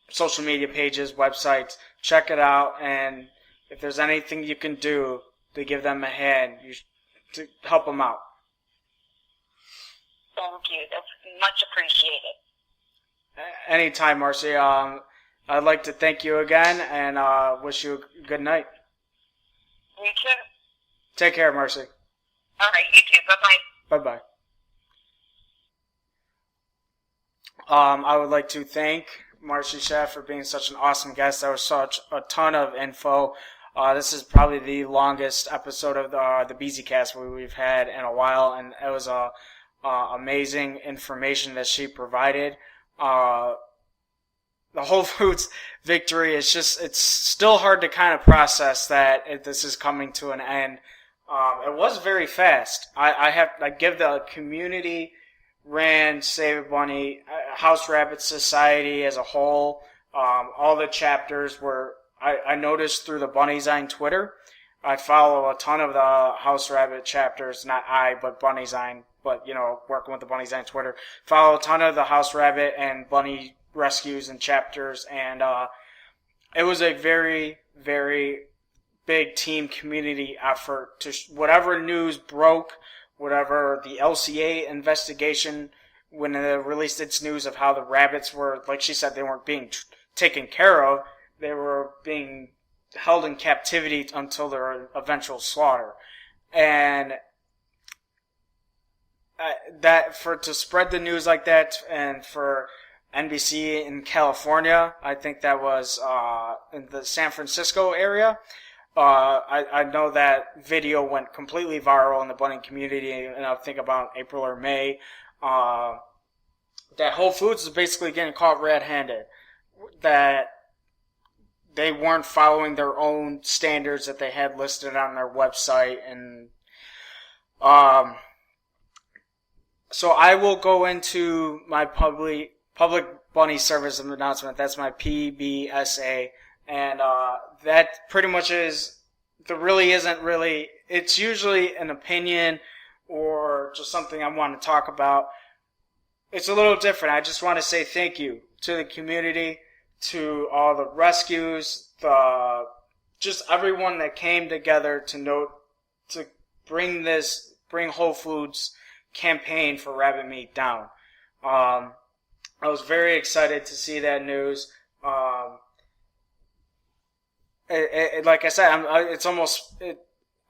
social media pages, websites. Check it out, and if there's anything you can do to give them a hand, to help them out. Thank you. That's much appreciated. Anytime, Marcy. I'd like to thank you again, and wish you a good night. You too. Take care, Marcy. All right, you too. Bye-bye. Bye-bye. I would like to thank Marcy Schaaf for being such an awesome guest. That was such a ton of info. This is probably the longest episode of the BZCast we've had in a while, and it was amazing information that she provided. The Whole Foods victory is it's still hard to kind of process that this is coming to an end. It was very fast. I give the community, RAN, Save a Bunny, House Rabbit Society as a whole, all the chapters were, I noticed through the Bunnyzine Twitter. I follow a ton of the House Rabbit chapters, not but Bunnyzine, but, working with the Bunnyzine Twitter. Follow a ton of the House Rabbit and Bunny rescues and chapters, and it was a very, very big team community effort to whatever news broke, whatever the LCA investigation, when it released its news of how the rabbits were, like she said, they weren't being taken care of, they were being held in captivity until their eventual slaughter. And to spread the news like that, and for NBC in California, I think that was in the San Francisco area. I know that video went completely viral in the bunny community, and I think about April or May. That Whole Foods is basically getting caught red-handed. That they weren't following their own standards that they had listed on their website, and so I will go into my public bunny service announcement. That's my PBSA, and that pretty much is. There really isn't really. It's usually an opinion or just something I want to talk about. It's a little different. I just want to say thank you to the community, to all the rescues, just everyone that came together to bring Whole Foods campaign for rabbit meat down. I was very excited to see that news. Like I said,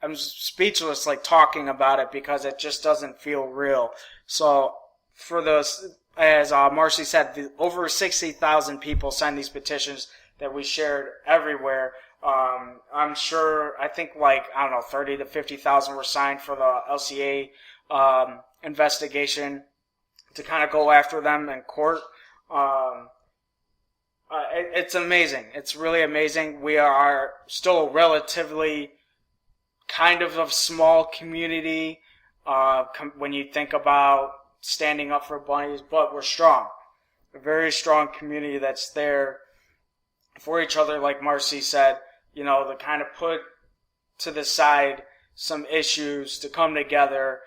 I'm speechless, like talking about it, because it just doesn't feel real. So for those, as Marcy said, over 60,000 people signed these petitions that we shared everywhere. I'm sure, I think 30 to 50,000 were signed for the LCA investigation to kind of go after them in court. It's amazing. It's really amazing. We are still a relatively kind of a small community when you think about standing up for bunnies, but we're strong. A very strong community that's there for each other, like Marcy said, to kind of put to the side some issues to come together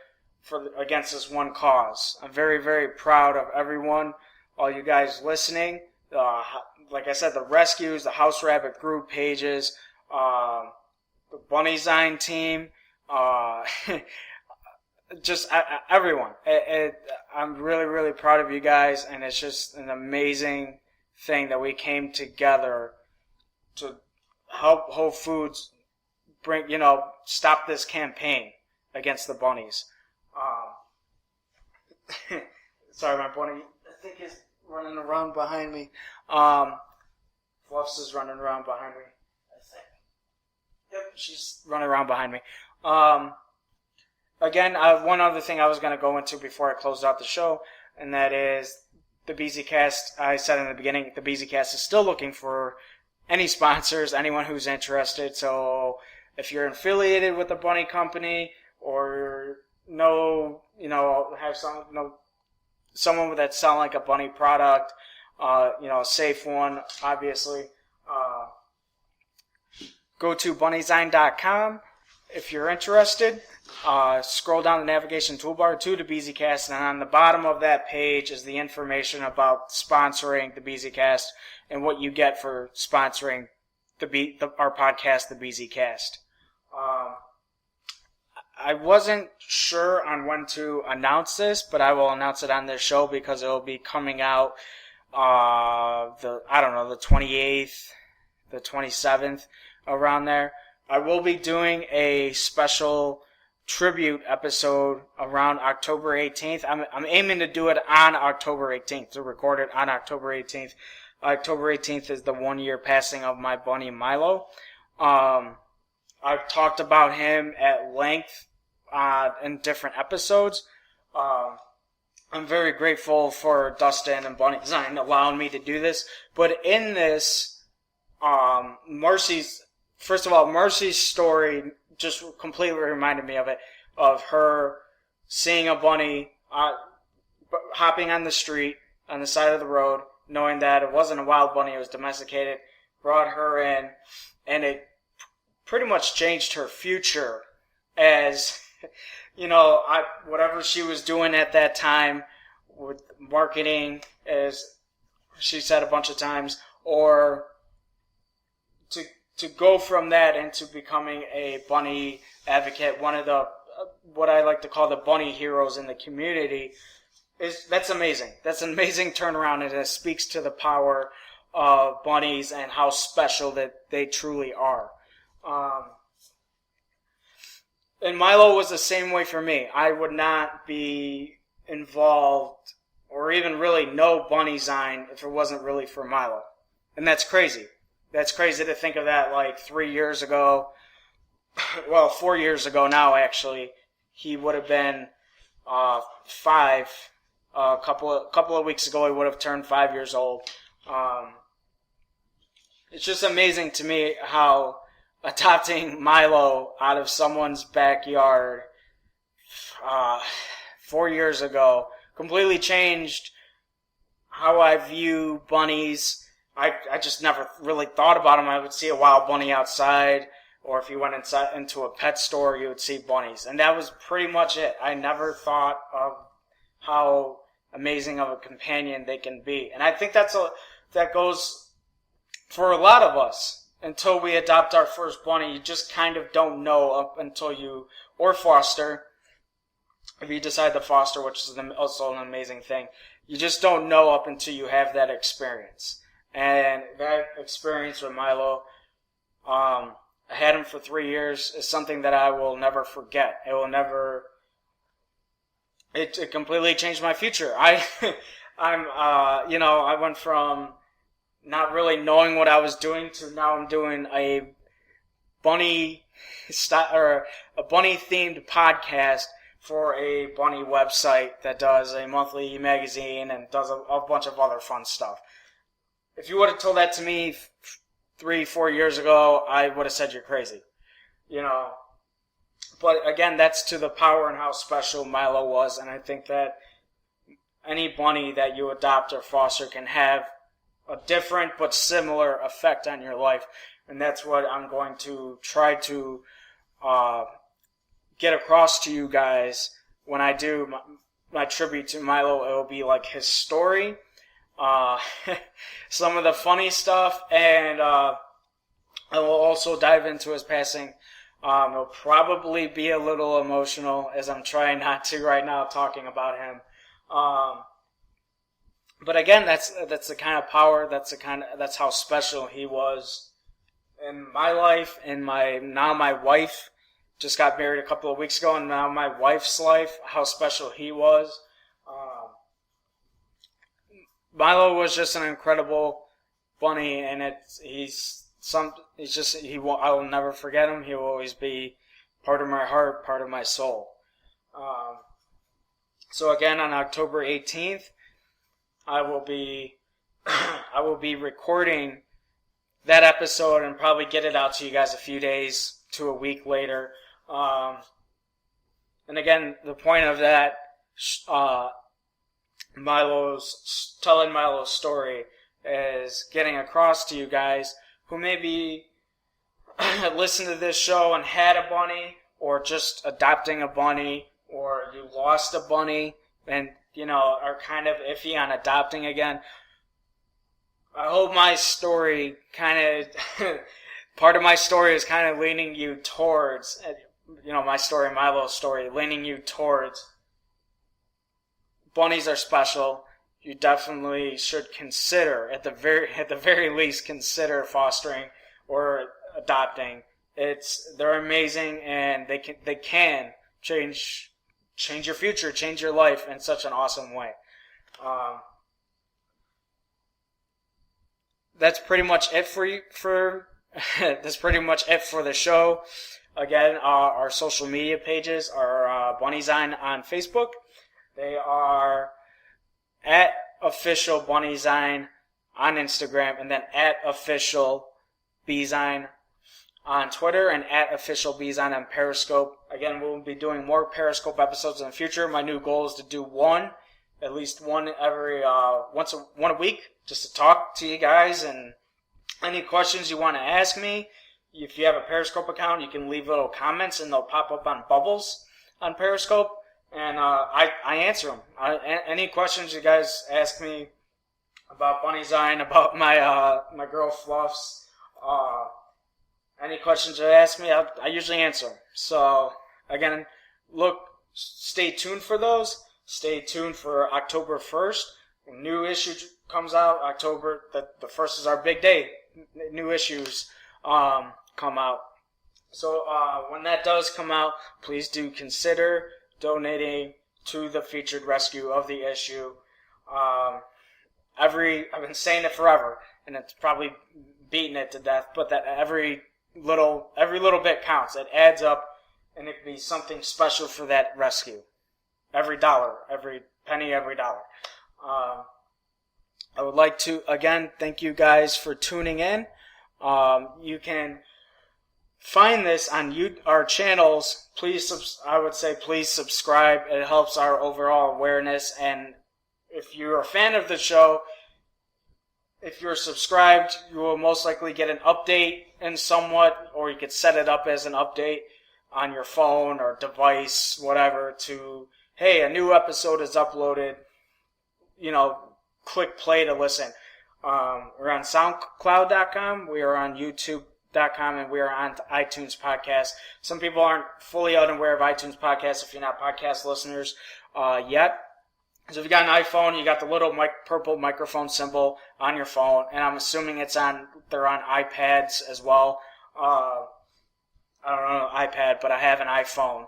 against this one cause. I'm very, very proud of everyone, all you guys listening. Like I said, the rescues, the House Rabbit group pages, the Bunny Zine team, just everyone. I'm really, really proud of you guys, and it's just an amazing thing that we came together to help Whole Foods stop this campaign against the bunnies. Sorry, my bunny, I think is running around behind me. Fluffs is running around behind me, I think. Yep, she's running around behind me. Again, one other thing I was going to go into before I closed out the show, and that is the BZCast. I said in the beginning, the BZCast is still looking for any sponsors, anyone who's interested. So if you're affiliated with a bunny company, or have someone that's selling like a bunny product, a safe one, obviously, go to bunnyzine.com if you're interested. Scroll down the navigation toolbar to the BZCast, and on the bottom of that page is the information about sponsoring the BZCast and what you get for sponsoring our podcast, the BZCast. I wasn't sure on when to announce this, but I will announce it on this show because it will be coming out the 28th, the 27th, around there. I will be doing a special tribute episode around October 18th. I'm aiming to do it on October 18th, to record it on October 18th. October 18th is the 1-year passing of my bunny Milo. I've talked about him at length in different episodes. I'm very grateful for Dustin and Bunny Design allowing me to do this. But in this, Marcy's story just completely reminded me of it, of her seeing a bunny hopping on the street, on the side of the road, knowing that it wasn't a wild bunny, it was domesticated, brought her in, and it pretty much changed her future as, whatever she was doing at that time with marketing, as she said a bunch of times, or to go from that into becoming a bunny advocate, one of the what I like to call the bunny heroes in the community, that's amazing. That's an amazing turnaround, and it speaks to the power of bunnies and how special that they truly are. And Milo was the same way for me. I would not be involved or even really know Bunny Sign if it wasn't really for Milo. And that's crazy. That's crazy to think of that like 3 years ago. Well, 4 years ago now, actually. He would have been 5. A couple of weeks ago, he would have turned 5 years old. It's just amazing to me how adopting Milo out of someone's backyard 4 years ago completely changed how I view bunnies. I just never really thought about them. I would see a wild bunny outside, or if you went into a pet store, you would see bunnies. And that was pretty much it. I never thought of how amazing of a companion they can be. And I think that goes for a lot of us. Until we adopt our first bunny, you just kind of don't know up until you, or foster, if you decide to foster, which is also an amazing thing. You just don't know up until you have that experience. And that experience with Milo, I had him for 3 years, is something that I will never forget. It completely changed my future. I went from not really knowing what I was doing to now I'm doing a bunny themed podcast for a bunny website that does a monthly magazine and does a bunch of other fun stuff. If you would have told that to me 3-4 years ago, I would have said you're crazy. But again, that's to the power and how special Milo was, and I think that any bunny that you adopt or foster can have a different but similar effect on your life, and that's what I'm going to try to get across to you guys when I do my tribute to Milo. It will be like his story, some of the funny stuff, and I will also dive into his passing. It'll probably be a little emotional, as I'm trying not to right now talking about him. But again, that's the kind of power, that's how special he was in my life, and my wife just got married a couple of weeks ago, and now my wife's life, how special he was. Milo was just an incredible bunny, and I will never forget him. He will always be part of my heart, part of my soul. So again, on October 18th, I will be recording that episode and probably get it out to you guys a few days to a week later. And again, the point of that, telling Milo's story, is getting across to you guys who maybe listen to this show and had a bunny, or just adopting a bunny, or you lost a bunny and are kind of iffy on adopting again. I hope my story part of my story is kind of leaning you towards, my story, Milo's story, leaning you towards bunnies are special. You definitely should consider, at the very least, consider fostering or adopting. They're amazing, and they can change your future, change your life in such an awesome way. That's pretty much it that's pretty much it for the show. Again, our social media pages are Bunny Sign on Facebook. They are at official Bunny Sign on Instagram, and then at official Bzine on Twitter, and at official Bzine on Periscope. Again, we'll be doing more Periscope episodes in the future. My new goal is to do at least one every one a week, just to talk to you guys, and any questions you want to ask me. If you have a Periscope account, you can leave little comments, and they'll pop up on bubbles on Periscope, and I answer them. Any questions you guys ask me about Bunny Sign, about my girl Fluff's Any questions you ask me, I usually answer them. So, again, stay tuned for those. Stay tuned for October 1st. When new issue comes out, October, the 1st is our big day. New issues come out. So when that does come out, please do consider donating to the featured rescue of the issue. I've been saying it forever, and it's probably beating it to death, but that every little bit counts. It adds up, and it can be something special for that rescue. Every dollar, every penny, every dollar. I would like to, again, thank you guys for tuning in. You can find this on our channels. I would say please subscribe. It helps our overall awareness. And if you're a fan of the show, if you're subscribed, you will most likely get an update in somewhat, or you could set it up as an update on your phone or device, whatever, to, hey, a new episode is uploaded. Click play to listen. We're on SoundCloud.com. We are on YouTube.com, and we are on iTunes Podcast. Some people aren't fully unaware of iTunes Podcast if you're not podcast listeners yet. So if you got an iPhone, you got the little purple microphone symbol on your phone, and I'm assuming they're on iPads as well. I don't know iPad, but I have an iPhone.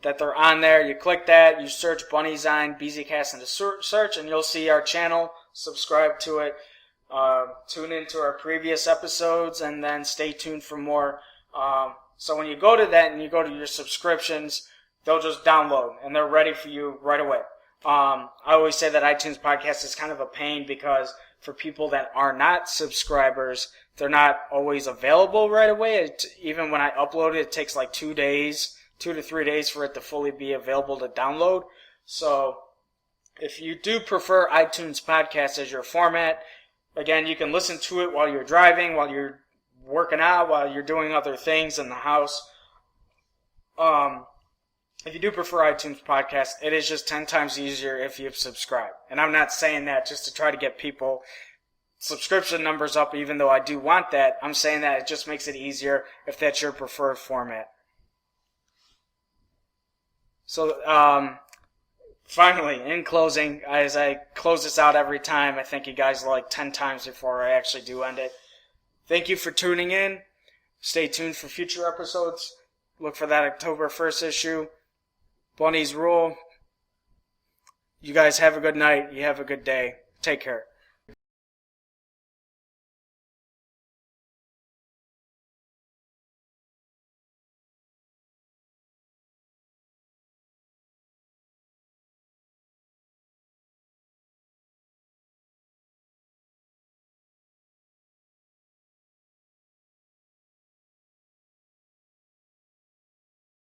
That they're on there. You click that, you search BunnyZine, BZCast in the search, and you'll see our channel. Subscribe to it. Tune into our previous episodes, and then stay tuned for more. So when you go to that and you go to your subscriptions, they'll just download, and they're ready for you right away. I always say that iTunes Podcast is kind of a pain because for people that are not subscribers, they're not always available right away. Even when I upload it, it takes like 2 to 3 days for it to fully be available to download. So if you do prefer iTunes Podcast as your format, again, you can listen to it while you're driving, while you're working out, while you're doing other things in the house. If you do prefer iTunes Podcast, it is just 10 times easier if you subscribe. And I'm not saying that just to try to get people subscription numbers up, even though I do want that. I'm saying that it just makes it easier if that's your preferred format. So, finally, in closing, as I close this out every time, I thank you guys like 10 times before I actually do end it. Thank you for tuning in. Stay tuned for future episodes. Look for that October 1st issue. Bunnies rule. You guys have a good night. You have a good day. Take care.